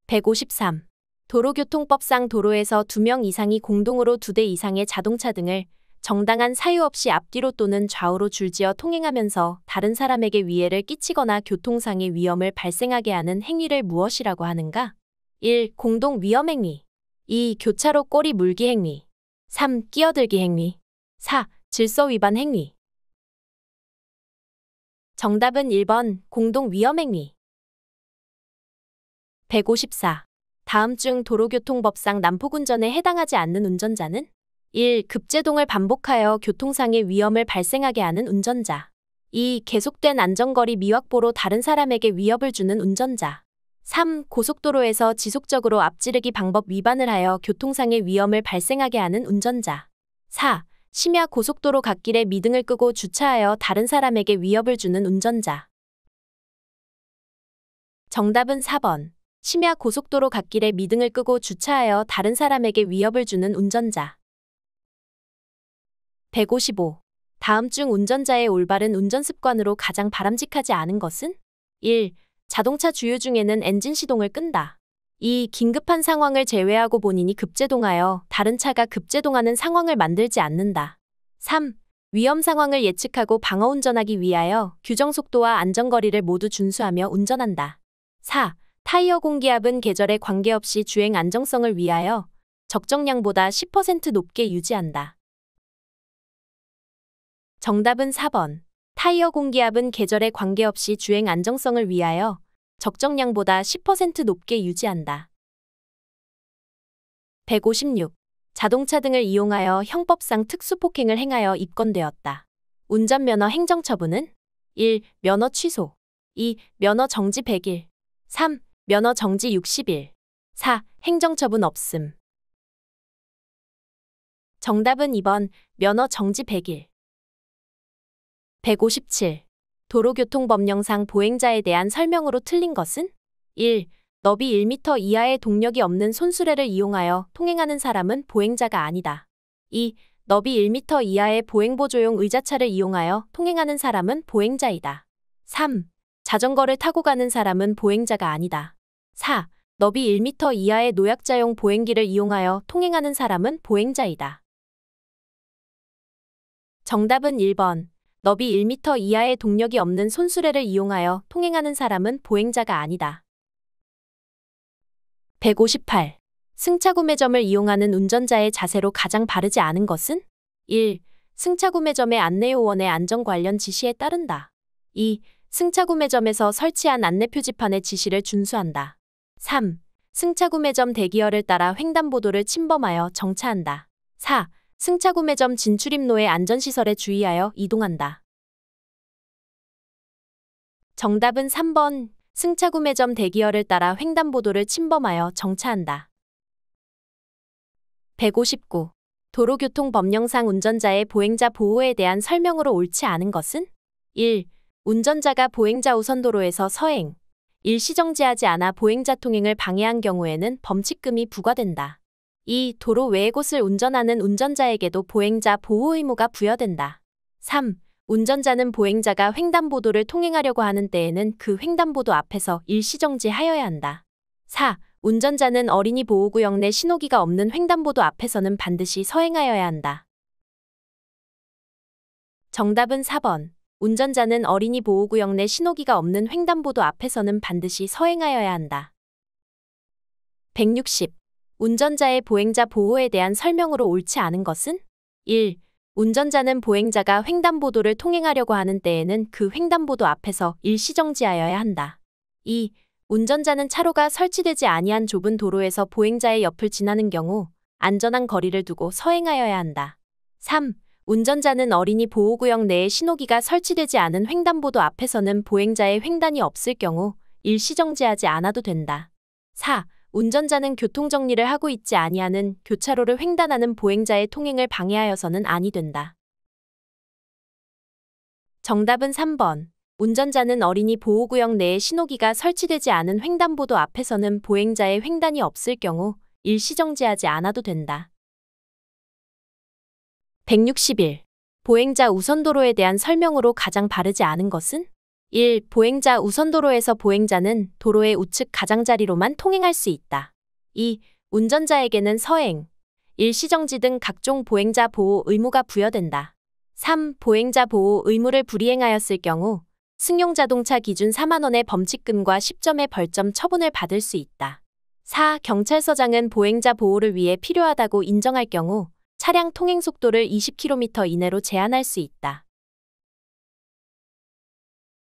153. 도로교통법상 도로에서 2명 이상이 공동으로 2대 이상의 자동차 등을 정당한 사유 없이 앞뒤로 또는 좌우로 줄지어 통행하면서 다른 사람에게 위해를 끼치거나 교통상의 위험을 발생하게 하는 행위를 무엇이라고 하는가? 1. 공동 위험행위 2. 교차로 꼬리 물기 행위 3. 끼어들기 행위 4. 질서 위반 행위. 정답은 1번. 공동 위험행위. 154. 다음 중 도로교통법상 난폭운전에 해당하지 않는 운전자는 1. 급제동을 반복하여 교통상의 위험을 발생하게 하는 운전자 2. 계속된 안전거리 미확보로 다른 사람에게 위협을 주는 운전자 3. 고속도로에서 지속적으로 앞지르기 방법 위반을 하여 교통상의 위험을 발생하게 하는 운전자 4. 심야 고속도로 갓길에 미등을 끄고 주차하여 다른 사람에게 위협을 주는 운전자. 정답은 4번. 심야 고속도로 갓길에 미등을 끄고 주차하여 다른 사람에게 위협을 주는 운전자. 155. 다음 중 운전자의 올바른 운전 습관으로 가장 바람직하지 않은 것은? 1. 자동차 주유 중에는 엔진 시동을 끈다. 2. 긴급한 상황을 제외하고 본인이 급제동하여 다른 차가 급제동하는 상황을 만들지 않는다. 3. 위험 상황을 예측하고 방어운전하기 위하여 규정 속도와 안전거리를 모두 준수하며 운전한다. 4. 타이어 공기압은 계절에 관계없이 주행 안정성을 위하여 적정량보다 10% 높게 유지한다. 정답은 4번. 타이어 공기압은 계절에 관계없이 주행 안정성을 위하여 적정량보다 10% 높게 유지한다. 156. 자동차 등을 이용하여 형법상 특수폭행을 행하여 입건되었다. 운전면허 행정처분은 1. 면허 취소 2. 면허 정지 100일 3. 면허 정지 60일 4. 행정처분 없음. 정답은 2번. 면허 정지 100일. 157. 도로교통법령상 보행자에 대한 설명으로 틀린 것은? 1. 너비 1m 이하의 동력이 없는 손수레를 이용하여 통행하는 사람은 보행자가 아니다. 2. 너비 1m 이하의 보행보조용 의자차를 이용하여 통행하는 사람은 보행자이다. 3. 자전거를 타고 가는 사람은 보행자가 아니다. 4. 너비 1m 이하의 노약자용 보행기를 이용하여 통행하는 사람은 보행자이다. 정답은 1번. 너비 1m 이하의 동력이 없는 손수레를 이용하여 통행하는 사람은 보행자가 아니다. 158. 승차구매점을 이용하는 운전자의 자세로 가장 바르지 않은 것은? 1. 승차구매점의 안내요원의 안전 관련 지시에 따른다. 2. 승차구매점에서 설치한 안내표지판의 지시를 준수한다. 3. 승차구매점 대기열을 따라 횡단보도를 침범하여 정차한다. 4. 승차구매점 진출입로의 안전시설에 주의하여 이동한다. 정답은 3번. 승차구매점 대기열을 따라 횡단보도를 침범하여 정차한다. 159. 도로교통법령상 운전자의 보행자 보호에 대한 설명으로 옳지 않은 것은? 1. 운전자가 보행자 우선도로에서 서행, 일시정지하지 않아 보행자 통행을 방해한 경우에는 범칙금이 부과된다. 2. 도로 외의 곳을 운전하는 운전자에게도 보행자 보호 의무가 부여된다. 3. 운전자는 보행자가 횡단보도를 통행하려고 하는 때에는 그 횡단보도 앞에서 일시정지하여야 한다. 4. 운전자는 어린이 보호구역 내 신호기가 없는 횡단보도 앞에서는 반드시 서행하여야 한다. 정답은 4번. 운전자는 어린이 보호구역 내 신호기가 없는 횡단보도 앞에서는 반드시 서행하여야 한다. 160. 운전자의 보행자 보호에 대한 설명으로 옳지 않은 것은? 1. 운전자는 보행자가 횡단보도를 통행하려고 하는 때에는 그 횡단보도 앞에서 일시정지하여야 한다. 2. 운전자는 차로가 설치되지 아니한 좁은 도로에서 보행자의 옆을 지나는 경우 안전한 거리를 두고 서행하여야 한다. 3. 운전자는 어린이 보호구역 내에 신호기가 설치되지 않은 횡단보도 앞에서는 보행자의 횡단이 없을 경우 일시정지하지 않아도 된다. 4. 운전자는 교통정리를 하고 있지 아니하는 교차로를 횡단하는 보행자의 통행을 방해하여서는 아니 된다. 정답은 3번. 운전자는 어린이 보호구역 내에 신호기가 설치되지 않은 횡단보도 앞에서는 보행자의 횡단이 없을 경우 일시정지하지 않아도 된다. 161. 보행자 우선도로에 대한 설명으로 가장 바르지 않은 것은? 1. 보행자 우선도로에서 보행자는 도로의 우측 가장자리로만 통행할 수 있다. 2. 운전자에게는 서행, 일시정지 등 각종 보행자 보호 의무가 부여된다. 3. 보행자 보호 의무를 불이행하였을 경우 승용자동차 기준 4만 원의 범칙금과 10점의 벌점 처분을 받을 수 있다. 4. 경찰서장은 보행자 보호를 위해 필요하다고 인정할 경우 차량 통행 속도를 20km 이내로 제한할 수 있다.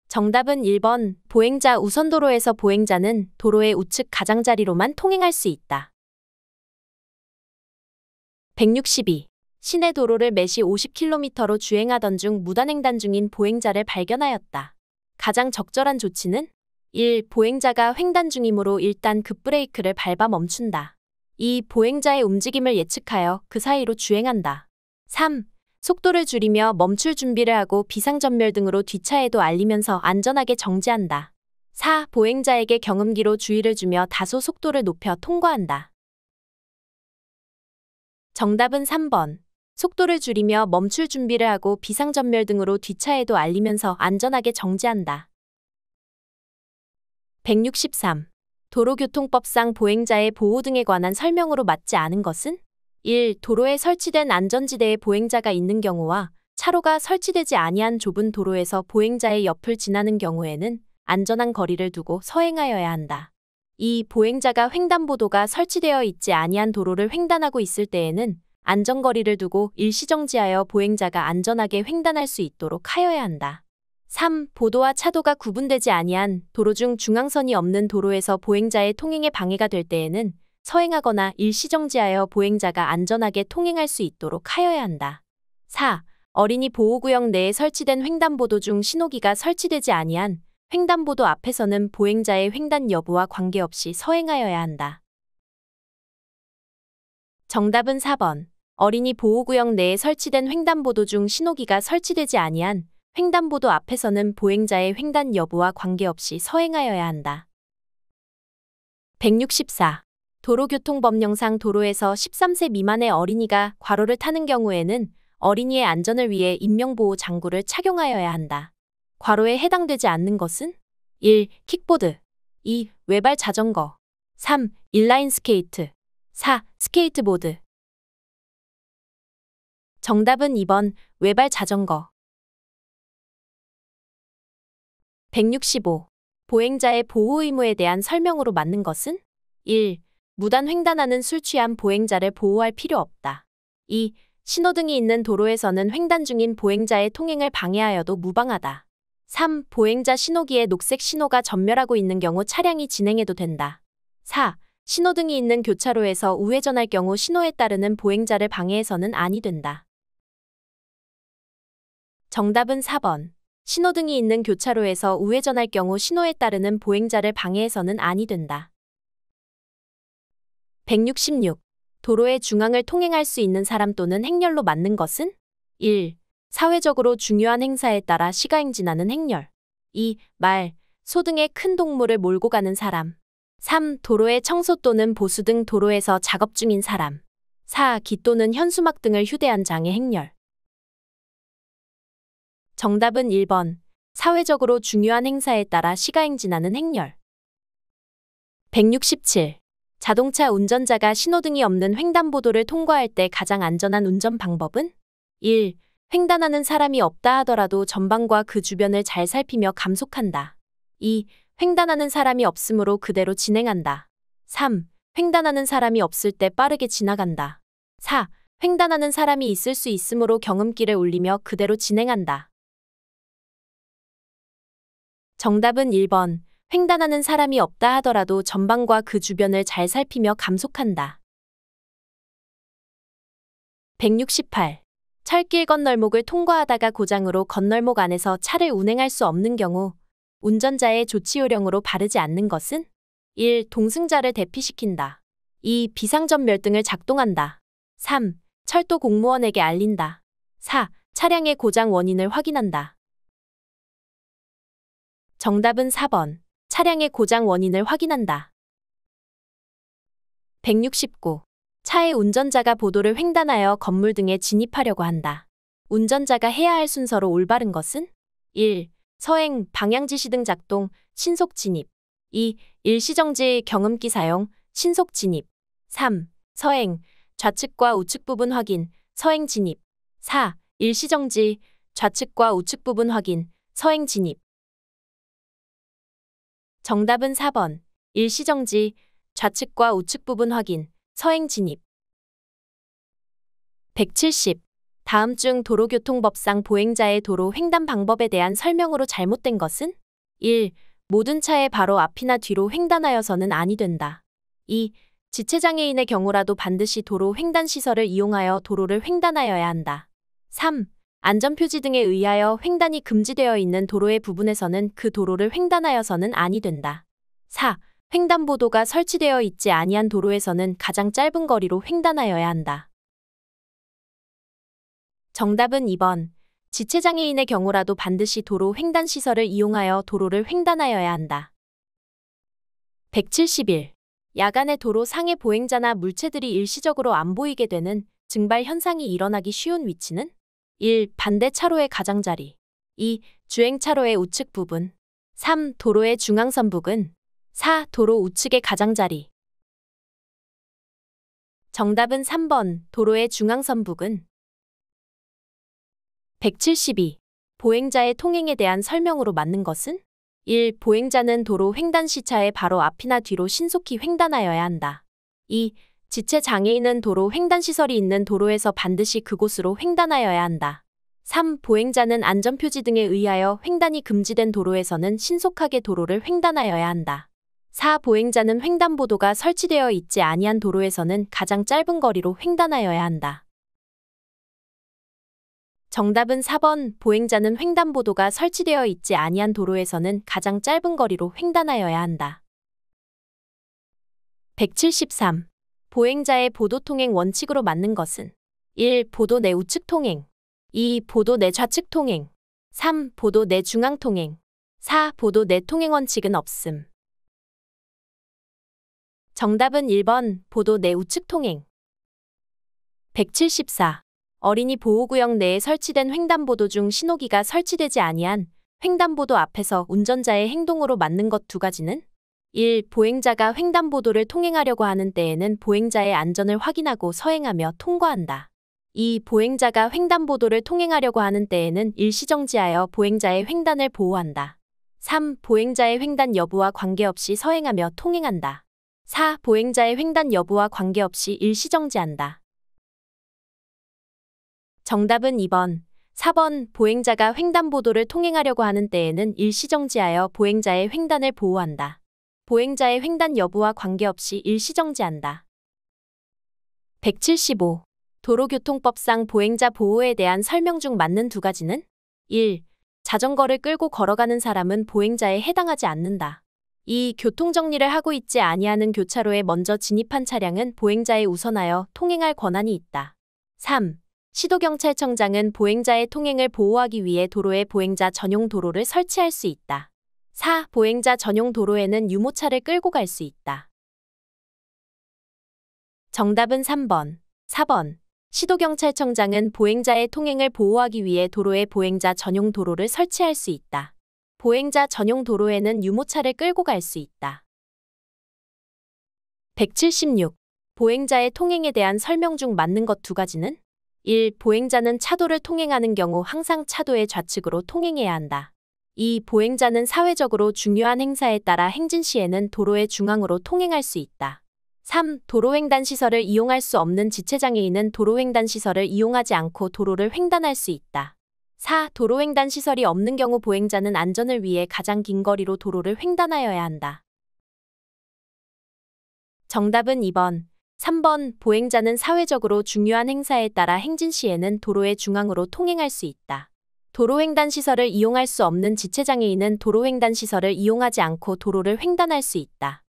정답은 1번. 보행자 우선도로에서 보행자는 도로의 우측 가장자리로만 통행할 수 있다. 162. 시내 도로를 매시 50km로 주행하던 중 무단횡단 중인 보행자를 발견하였다. 가장 적절한 조치는? 1. 보행자가 횡단 중이므로 일단 급브레이크를 밟아 멈춘다. 2. 보행자의 움직임을 예측하여 그 사이로 주행한다. 3. 속도를 줄이며 멈출 준비를 하고 비상전멸 등으로 뒷차에도 알리면서 안전하게 정지한다. 4. 보행자에게 경음기로 주의를 주며 다소 속도를 높여 통과한다. 정답은 3번. 속도를 줄이며 멈출 준비를 하고 비상전멸 등으로 뒷차에도 알리면서 안전하게 정지한다. 163. 도로교통법상 보행자의 보호 등에 관한 설명으로 맞지 않은 것은? 1. 도로에 설치된 안전지대에 보행자가 있는 경우와 차로가 설치되지 아니한 좁은 도로에서 보행자의 옆을 지나는 경우에는 안전한 거리를 두고 서행하여야 한다. 2. 보행자가 횡단보도가 설치되어 있지 아니한 도로를 횡단하고 있을 때에는 안전거리를 두고 일시정지하여 보행자가 안전하게 횡단할 수 있도록 하여야 한다. 3. 보도와 차도가 구분되지 아니한 도로 중 중앙선이 없는 도로에서 보행자의 통행에 방해가 될 때에는 서행하거나 일시정지하여 보행자가 안전하게 통행할 수 있도록 하여야 한다. 4. 어린이 보호구역 내에 설치된 횡단보도 중 신호기가 설치되지 아니한 횡단보도 앞에서는 보행자의 횡단 여부와 관계없이 서행하여야 한다. 정답은 4번. 어린이 보호구역 내에 설치된 횡단보도 중 신호기가 설치되지 아니한 횡단보도 앞에서는 보행자의 횡단 여부와 관계없이 서행하여야 한다. 164. 도로교통법령상 도로에서 13세 미만의 어린이가 과로를 타는 경우에는 어린이의 안전을 위해 인명보호 장구를 착용하여야 한다. 과로에 해당되지 않는 것은? 1. 킥보드 2. 외발 자전거 3. 인라인 스케이트 4. 스케이트보드 정답은 2번. 외발 자전거 165. 보행자의 보호 의무에 대한 설명으로 맞는 것은? 1. 무단 횡단하는 술 취한 보행자를 보호할 필요 없다. 2. 신호등이 있는 도로에서는 횡단 중인 보행자의 통행을 방해하여도 무방하다. 3. 보행자 신호기에 녹색 신호가 전멸하고 있는 경우 차량이 진행해도 된다. 4. 신호등이 있는 교차로에서 우회전할 경우 신호에 따르는 보행자를 방해해서는 아니 된다. 정답은 4번. 신호등이 있는 교차로에서 우회전할 경우 신호에 따르는 보행자를 방해해서는 아니 된다. 166. 도로의 중앙을 통행할 수 있는 사람 또는 행렬로 맞는 것은? 1. 사회적으로 중요한 행사에 따라 시가행진하는 행렬 2. 말, 소 등의 큰 동물을 몰고 가는 사람 3. 도로의 청소 또는 보수 등 도로에서 작업 중인 사람 4. 기 또는 현수막 등을 휴대한 장애 행렬 정답은 1번. 사회적으로 중요한 행사에 따라 시가행진하는 행렬 167. 자동차 운전자가 신호등이 없는 횡단보도를 통과할 때 가장 안전한 운전 방법은? 1. 횡단하는 사람이 없다 하더라도 전방과 그 주변을 잘 살피며 감속한다. 2. 횡단하는 사람이 없으므로 그대로 진행한다. 3. 횡단하는 사람이 없을 때 빠르게 지나간다. 4. 횡단하는 사람이 있을 수 있으므로 경음기를 울리며 그대로 진행한다. 정답은 1번. 횡단하는 사람이 없다 하더라도 전방과 그 주변을 잘 살피며 감속한다. 168. 철길 건널목을 통과하다가 고장으로 건널목 안에서 차를 운행할 수 없는 경우 운전자의 조치 요령으로 바르지 않는 것은 1. 동승자를 대피시킨다. 2. 비상전멸등을 작동한다. 3. 철도 공무원에게 알린다. 4. 차량의 고장 원인을 확인한다. 정답은 4번. 차량의 고장 원인을 확인한다. 169. 차의 운전자가 보도를 횡단하여 건물 등에 진입하려고 한다. 운전자가 해야 할 순서로 올바른 것은 1. 서행, 방향지시 등 작동, 신속 진입. 2. 일시정지, 경음기 사용, 신속 진입. 3. 서행, 좌측과 우측 부분 확인, 서행 진입. 4. 일시정지, 좌측과 우측 부분 확인, 서행 진입. 정답은 4번. 일시정지, 좌측과 우측 부분 확인, 서행 진입. 170. 다음 중 도로교통법상 보행자의 도로 횡단 방법에 대한 설명으로 잘못된 것은 1. 모든 차의 바로 앞이나 뒤로 횡단하여서는 아니 된다. 2. 지체장애인의 경우라도 반드시 도로 횡단 시설을 이용하여 도로를 횡단하여야 한다. 3. 안전표지 등에 의하여 횡단이 금지되어 있는 도로의 부분에서는 그 도로를 횡단하여서는 아니 된다. 4. 횡단보도가 설치되어 있지 아니한 도로에서는 가장 짧은 거리로 횡단하여야 한다. 정답은 2번. 지체장애인의 경우라도 반드시 도로 횡단 시설을 이용하여 도로를 횡단하여야 한다. 171. 야간에 도로 상의 보행자나 물체들이 일시적으로 안 보이게 되는 증발 현상이 일어나기 쉬운 위치는 1. 반대 차로의 가장자리. 2. 주행 차로의 우측 부분. 3. 도로의 중앙선 부근. 4. 도로 우측의 가장자리. 정답은 3번. 도로의 중앙선 부근. 172. 보행자의 통행에 대한 설명으로 맞는 것은 1. 보행자는 도로 횡단 시차의 바로 앞이나 뒤로 신속히 횡단하여야 한다. 2. 지체 장애인은 도로 횡단 시설이 있는 도로에서 반드시 그곳으로 횡단하여야 한다. 3. 보행자는 안전표지 등에 의하여 횡단이 금지된 도로에서는 신속하게 도로를 횡단하여야 한다. 4. 보행자는 횡단보도가 설치되어 있지 아니한 도로에서는 가장 짧은 거리로 횡단하여야 한다. 정답은 4번. 보행자는 횡단보도가 설치되어 있지 아니한 도로에서는 가장 짧은 거리로 횡단하여야 한다. 173. 보행자의 보도 통행 원칙으로 맞는 것은 1. 보도 내 우측 통행. 2. 보도 내 좌측 통행. 3. 보도 내 중앙 통행. 4. 보도 내 통행 원칙은 없음. 정답은 1번. 보도 내 우측 통행. 174. 어린이 보호구역 내에 설치된 횡단보도 중 신호기가 설치되지 아니한 횡단보도 앞에서 운전자의 행동으로 맞는 것 두 가지는 1. 보행자가 횡단보도를 통행하려고 하는 때에는 보행자의 안전을 확인하고 서행하며 통과한다. 2. 보행자가 횡단보도를 통행하려고 하는 때에는 일시정지하여 보행자의 횡단을 보호한다. 3. 보행자의 횡단 여부와 관계없이 서행하며 통행한다. 4. 보행자의 횡단 여부와 관계없이 일시정지한다. 정답은 2번. 4번. 보행자가 횡단보도를 통행하려고 하는 때에는 일시정지하여 보행자의 횡단을 보호한다. 보행자의 횡단 여부와 관계없이 일시정지한다. 175. 도로교통법상 보행자 보호에 대한 설명 중 맞는 두 가지는 1. 자전거를 끌고 걸어가는 사람은 보행자에 해당하지 않는다. 2. 교통정리를 하고 있지 아니하는 교차로에 먼저 진입한 차량은 보행자에 우선하여 통행할 권한이 있다. 3. 시도경찰청장은 보행자의 통행을 보호하기 위해 도로에 보행자 전용 도로를 설치할 수 있다. 4. 보행자 전용 도로에는 유모차를 끌고 갈 수 있다. 정답은 3번. 4번. 시도경찰청장은 보행자의 통행을 보호하기 위해 도로에 보행자 전용 도로를 설치할 수 있다. 보행자 전용 도로에는 유모차를 끌고 갈 수 있다. 176. 보행자의 통행에 대한 설명 중 맞는 것 두 가지는 1. 보행자는 차도를 통행하는 경우 항상 차도의 좌측으로 통행해야 한다. 2. 보행자는 사회적으로 중요한 행사에 따라 행진 시에는 도로의 중앙으로 통행할 수 있다. 3. 도로횡단시설을 이용할 수 없는 지체장애인은 도로횡단시설을 이용하지 않고 도로를 횡단할 수 있다. 4. 도로횡단 시설이 없는 경우 보행자는 안전을 위해 가장 긴 거리로 도로를 횡단하여야 한다. 정답은 2번. 3번. 보행자는 사회적으로 중요한 행사에 따라 행진 시에는 도로의 중앙으로 통행할 수 있다. 도로횡단 시설을 이용할 수 없는 지체장애인은 도로횡단 시설을 이용하지 않고 도로를 횡단할 수 있다.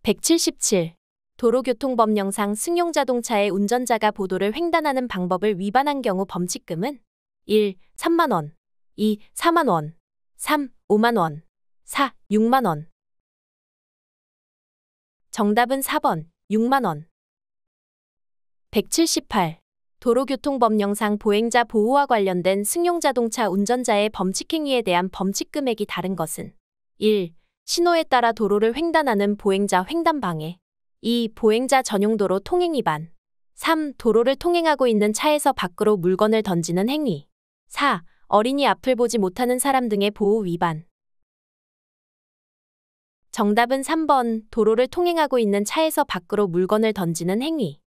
177. 도로교통법령상 승용자동차의 운전자가 보도를 횡단하는 방법을 위반한 경우 범칙금은 1. 3만원 2. 4만원 3. 5만원 4. 6만원. 정답은 4번. 6만원. 178. 도로교통법령상 보행자 보호와 관련된 승용자동차 운전자의 범칙행위에 대한 범칙금액이 다른 것은 1. 신호에 따라 도로를 횡단하는 보행자 횡단방해 2. 보행자 전용도로 통행 위반 3. 도로를 통행하고 있는 차에서 밖으로 물건을 던지는 행위 4. 어린이 앞을 보지 못하는 사람 등의 보호 위반. 정답은 3번. 도로를 통행하고 있는 차에서 밖으로 물건을 던지는 행위.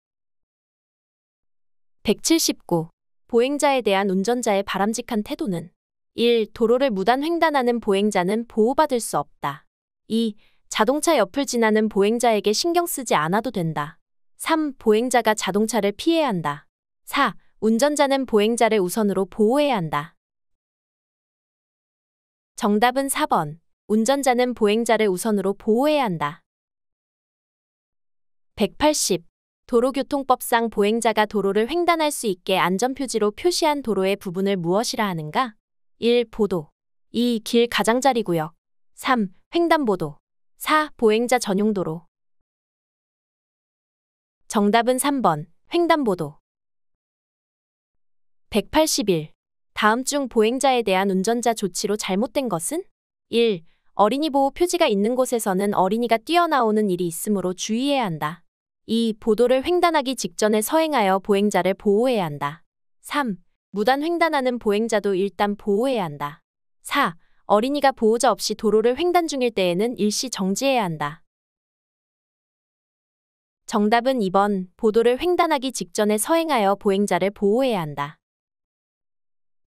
179. 보행자에 대한 운전자의 바람직한 태도는 1. 도로를 무단 횡단하는 보행자는 보호받을 수 없다. 2. 자동차 옆을 지나는 보행자에게 신경 쓰지 않아도 된다. 3. 보행자가 자동차를 피해야 한다. 4. 운전자는 보행자를 우선으로 보호해야 한다. 정답은 4번. 운전자는 보행자를 우선으로 보호해야 한다. 180. 도로교통법상 보행자가 도로를 횡단할 수 있게 안전표지로 표시한 도로의 부분을 무엇이라 하는가? 1. 보도 2. 길 가장자리구역 3. 횡단보도 4. 보행자 전용도로. 정답은 3번. 횡단보도. 181. 다음 중 보행자에 대한 운전자 조치로 잘못된 것은? 1. 어린이 보호 표지가 있는 곳에서는 어린이가 뛰어나오는 일이 있으므로 주의해야 한다. 2. 보도를 횡단하기 직전에 서행하여 보행자를 보호해야 한다. 3. 무단 횡단하는 보행자도 일단 보호해야 한다. 4. 어린이가 보호자 없이 도로를 횡단 중일 때에는 일시 정지해야 한다. 정답은 2번. 보도를 횡단하기 직전에 서행하여 보행자를 보호해야 한다.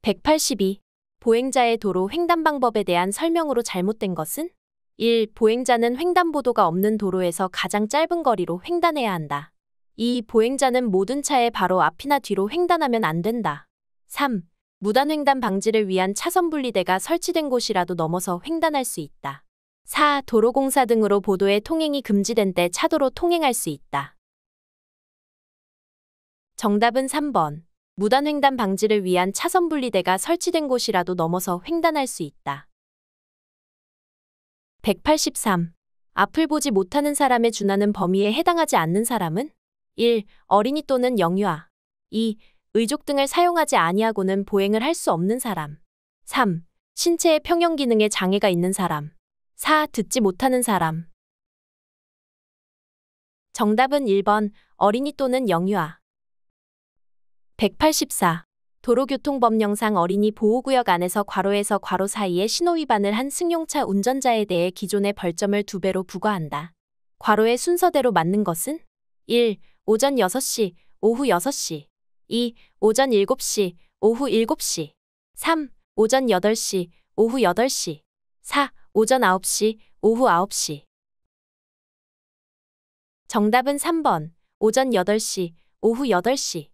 182. 보행자의 도로 횡단 방법에 대한 설명으로 잘못된 것은? 1. 보행자는 횡단보도가 없는 도로에서 가장 짧은 거리로 횡단해야 한다. 2. 보행자는 모든 차의 바로 앞이나 뒤로 횡단하면 안 된다. 3. 무단 횡단 방지를 위한 차선 분리대가 설치된 곳이라도 넘어서 횡단할 수 있다. 4. 도로공사 등으로 보도의 통행이 금지된 때 차도로 통행할 수 있다. 정답은 3번. 무단 횡단 방지를 위한 차선 분리대가 설치된 곳이라도 넘어서 횡단할 수 있다. 183. 앞을 보지 못하는 사람에 준하는 범위에 해당하지 않는 사람은? 1. 어린이 또는 영유아 2. 의족 등을 사용하지 아니하고는 보행을 할 수 없는 사람 3. 신체의 평형 기능에 장애가 있는 사람 4. 듣지 못하는 사람. 정답은 1번. 어린이 또는 영유아. 184. 도로교통법령상 어린이 보호구역 안에서 괄호에서 괄호 사이에 신호위반을 한 승용차 운전자에 대해 기존의 벌점을 2배로 부과한다. 괄호의 순서대로 맞는 것은? 1. 오전 6시, 오후 6시 2. 오전 7시, 오후 7시 3. 오전 8시, 오후 8시 4. 오전 9시, 오후 9시. 정답은 3번. 오전 8시, 오후 8시.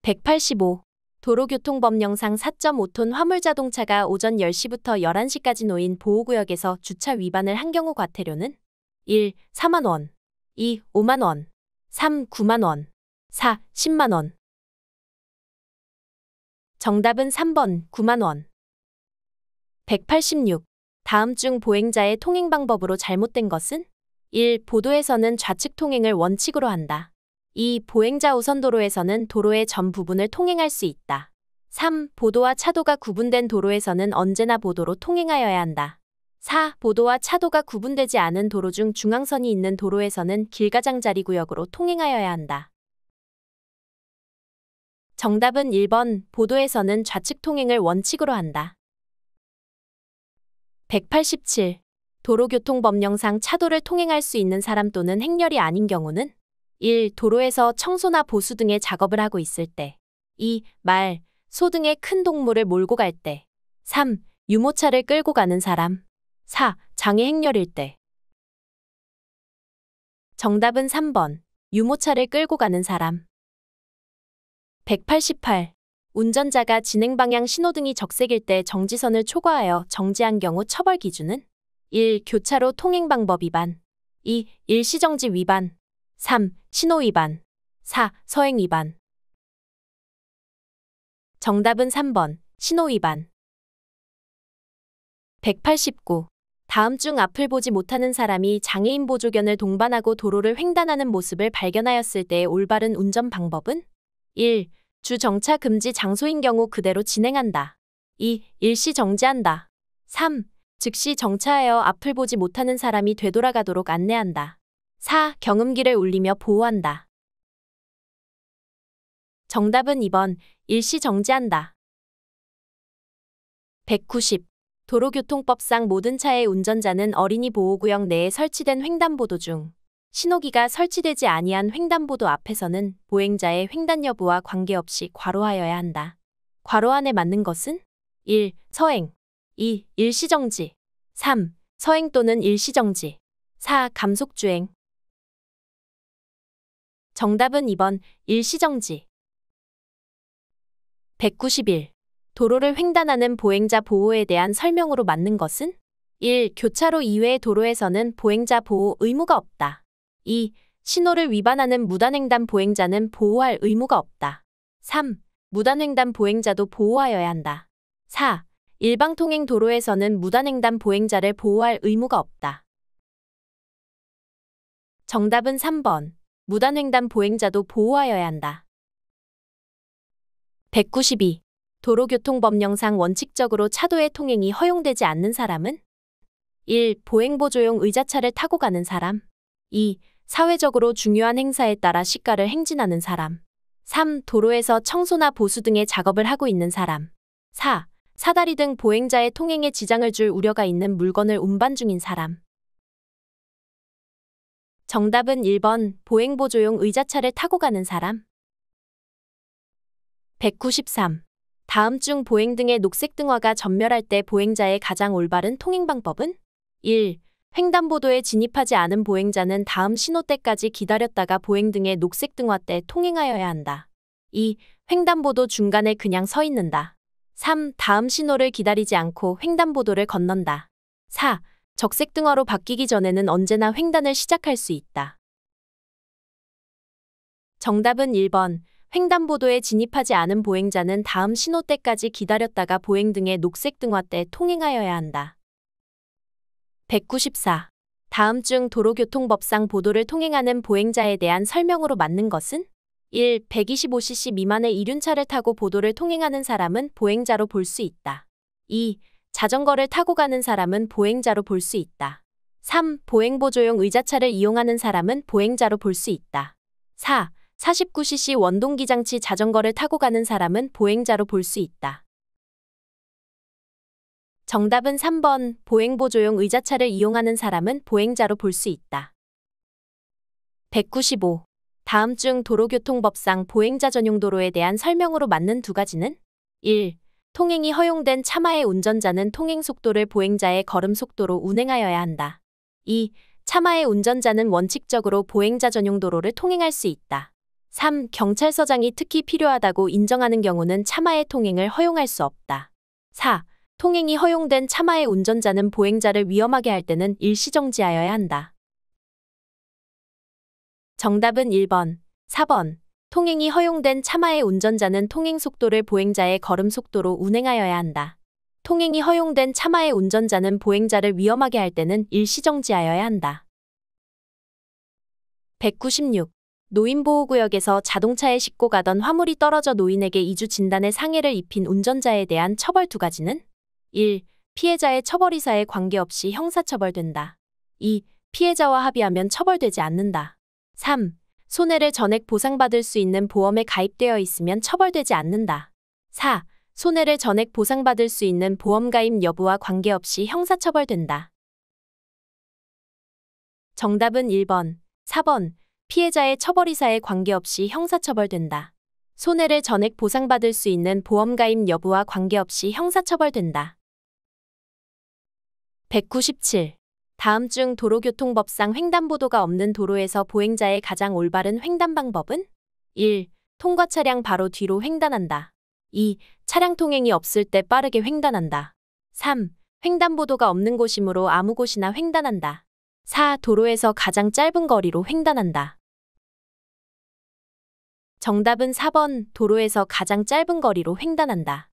185. 도로교통법령상 4.5톤 화물자동차가 오전 10시부터 11시까지 놓인 보호구역에서 주차 위반을 한 경우 과태료는? 1. 4만원 2. 5만원 3. 9만원 4. 10만원. 정답은 3번. 9만원. 186. 다음 중 보행자의 통행 방법으로 잘못된 것은? 1. 보도에서는 좌측 통행을 원칙으로 한다. 2. 보행자 우선 도로에서는 도로의 전 부분을 통행할 수 있다. 3. 보도와 차도가 구분된 도로에서는 언제나 보도로 통행하여야 한다. 4. 보도와 차도가 구분되지 않은 도로 중 중앙선이 있는 도로에서는 길가장자리구역으로 통행하여야 한다. 정답은 1번. 보도에서는 좌측 통행을 원칙으로 한다. 187. 도로교통법령상 차도를 통행할 수 있는 사람 또는 행렬이 아닌 경우는? 1. 도로에서 청소나 보수 등의 작업을 하고 있을 때 2. 말, 소 등의 큰 동물을 몰고 갈 때. 3. 유모차를 끌고 가는 사람. 4. 장애 행렬일 때. 정답은 3번. 유모차를 끌고 가는 사람. 188. 운전자가 진행 방향 신호등이 적색일 때 정지선을 초과하여 정지한 경우 처벌 기준은 1. 교차로 통행 방법 위반. 2. 일시정지 위반. 3. 신호 위반. 4. 서행 위반. 정답은 3번. 신호 위반. 189. 다음 중 앞을 보지 못하는 사람이 장애인 보조견을 동반하고 도로를 횡단하는 모습을 발견하였을 때의 올바른 운전 방법은 1. 주정차 금지 장소인 경우 그대로 진행한다. 2. 일시 정지한다. 3. 즉시 정차하여 앞을 보지 못하는 사람이 되돌아가도록 안내한다. 4. 경음기를 울리며 보호한다. 정답은 2번. 일시 정지한다. 190. 도로교통법상 모든 차의 운전자는 어린이 보호구역 내에 설치된 횡단보도 중 신호기가 설치되지 아니한 횡단보도 앞에서는 보행자의 횡단 여부와 관계없이 과로하여야 한다. 과로 안에 맞는 것은 1. 서행. 2. 일시정지. 3. 서행 또는 일시정지. 4. 감속주행. 정답은 2번. 일시정지. 191. 도로를 횡단하는 보행자 보호에 대한 설명으로 맞는 것은 1. 교차로 이외의 도로에서는 보행자 보호 의무가 없다. 2. 신호를 위반하는 무단횡단 보행자는 보호할 의무가 없다. 3. 무단횡단 보행자도 보호하여야 한다. 4. 일방통행 도로에서는 무단횡단 보행자를 보호할 의무가 없다. 정답은 3번. 무단횡단 보행자도 보호하여야 한다. 192. 도로교통법령상 원칙적으로 차도의 통행이 허용되지 않는 사람은 1. 보행보조용 의자차를 타고 가는 사람. 2. 사회적으로 중요한 행사에 따라 시가를 행진하는 사람. 3. 도로에서 청소나 보수 등의 작업을 하고 있는 사람. 4. 사다리 등 보행자의 통행에 지장을 줄 우려가 있는 물건을 운반 중인 사람. 정답은 1번. 보행보조용 의자차를 타고 가는 사람. 193. 다음 중 보행 등의 녹색 등화가 전멸할 때 보행자의 가장 올바른 통행 방법은 1. 횡단보도에 진입하지 않은 보행자는 다음 신호 때까지 기다렸다가 보행 등의 녹색 등화 때 통행하여야 한다. 2. 횡단보도 중간에 그냥 서 있는다. 3. 다음 신호를 기다리지 않고 횡단보도를 건넌다. 4. 적색 등화로 바뀌기 전에는 언제나 횡단을 시작할 수 있다. 정답은 1번. 횡단보도에 진입하지 않은 보행자는 다음 신호 때까지 기다렸다가 보행 등의 녹색 등화 때 통행하여야 한다. 194. 다음 중 도로교통법상 보도를 통행하는 보행자에 대한 설명으로 맞는 것은 1. 125cc 미만의 이륜차를 타고 보도를 통행하는 사람은 보행자로 볼 수 있다. 2. 자전거를 타고 가는 사람은 보행자로 볼 수 있다. 3. 보행보조용 의자차를 이용하는 사람은 보행자로 볼 수 있다. 4. 49cc 원동기장치 자전거를 타고 가는 사람은 보행자로 볼 수 있다. 정답은 3번. 보행보조용 의자차를 이용하는 사람은 보행자로 볼 수 있다. 195. 다음 중 도로교통법상 보행자 전용 도로에 대한 설명으로 맞는 두 가지는 1. 통행이 허용된 차마의 운전자는 통행 속도를 보행자의 걸음 속도로 운행하여야 한다. 2. 차마의 운전자는 원칙적으로 보행자 전용 도로를 통행할 수 있다. 3. 경찰서장이 특히 필요하다고 인정하는 경우는 차마의 통행을 허용할 수 없다. 4. 통행이 허용된 차마의 운전자는 보행자를 위험하게 할 때는 일시정지하여야 한다. 정답은 1번, 4번. 통행이 허용된 차마의 운전자는 통행 속도를 보행자의 걸음 속도로 운행하여야 한다. 통행이 허용된 차마의 운전자는 보행자를 위험하게 할 때는 일시정지하여야 한다. 196. 노인보호구역에서 자동차에 싣고 가던 화물이 떨어져 노인에게 이주 진단의 상해를 입힌 운전자에 대한 처벌 두 가지는 1. 피해자의 처벌의사에 관계없이 형사처벌된다. 2. 피해자와 합의하면 처벌되지 않는다. 3. 손해를 전액 보상받을 수 있는 보험에 가입되어 있으면 처벌되지 않는다. 4. 손해를 전액 보상받을 수 있는 보험 가입 여부와 관계없이 형사처벌된다. 정답은 1번, 4번. 피해자의 처벌의사에 관계없이 형사처벌된다. 손해를 전액 보상받을 수 있는 보험가입 여부와 관계없이 형사처벌된다. 197. 다음 중 도로교통법상 횡단보도가 없는 도로에서 보행자의 가장 올바른 횡단 방법은? 1. 통과 차량 바로 뒤로 횡단한다. 2. 차량 통행이 없을 때 빠르게 횡단한다. 3. 횡단보도가 없는 곳이므로 아무 곳이나 횡단한다. 4. 도로에서 가장 짧은 거리로 횡단한다. 정답은 4번 도로에서 가장 짧은 거리로 횡단한다.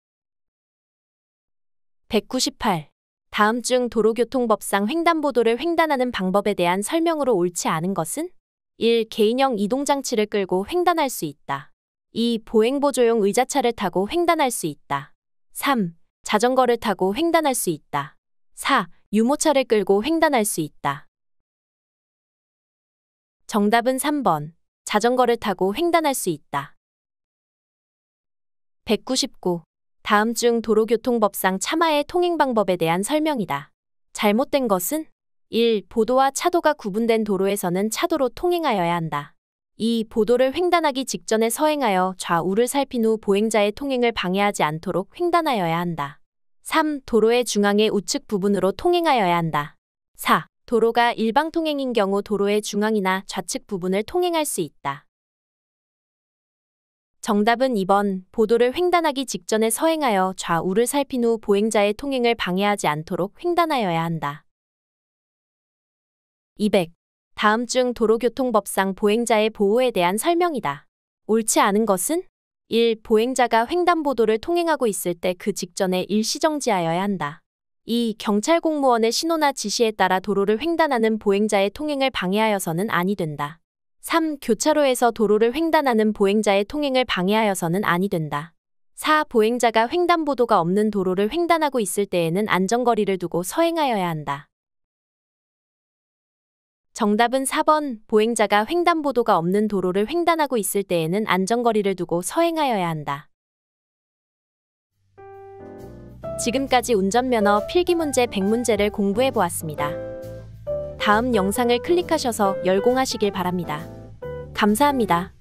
198. 다음 중 도로교통법상 횡단보도를 횡단하는 방법에 대한 설명으로 옳지 않은 것은? 1. 개인형 이동장치를 끌고 횡단할 수 있다. 2. 보행보조용 의자차를 타고 횡단할 수 있다. 3. 자전거를 타고 횡단할 수 있다. 4. 유모차를 끌고 횡단할 수 있다. 정답은 3번. 자전거를 타고 횡단할 수 있다. 199. 다음 중 도로교통법상 차마의 통행 방법에 대한 설명이다. 잘못된 것은? 1. 보도와 차도가 구분된 도로에서는 차도로 통행하여야 한다. 2. 보도를 횡단하기 직전에 서행하여 좌우를 살핀 후 보행자의 통행을 방해하지 않도록 횡단하여야 한다. 3. 도로의 중앙의 우측 부분으로 통행하여야 한다. 4. 도로가 일방통행인 경우 도로의 중앙이나 좌측 부분을 통행할 수 있다. 정답은 2번. 보도를 횡단하기 직전에 서행하여 좌우를 살핀 후 보행자의 통행을 방해하지 않도록 횡단하여야 한다. 200. 다음 중 도로교통법상 보행자의 보호에 대한 설명이다. 옳지 않은 것은? 1. 보행자가 횡단보도를 통행하고 있을 때 그 직전에 일시정지하여야 한다. 2. 경찰 공무원의 신호나 지시에 따라 도로를 횡단하는 보행자의 통행을 방해하여서는 아니 된다. 3. 교차로에서 도로를 횡단하는 보행자의 통행을 방해하여서는 아니 된다. 4. 보행자가 횡단보도가 없는 도로를 횡단하고 있을 때에는 안전거리를 두고 서행하여야 한다. 정답은 4번. 보행자가 횡단보도가 없는 도로를 횡단하고 있을 때에는 안전거리를 두고 서행하여야 한다. 지금까지 운전면허 필기문제 100문제를 공부해보았습니다. 다음 영상을 클릭하셔서 열공하시길 바랍니다. 감사합니다.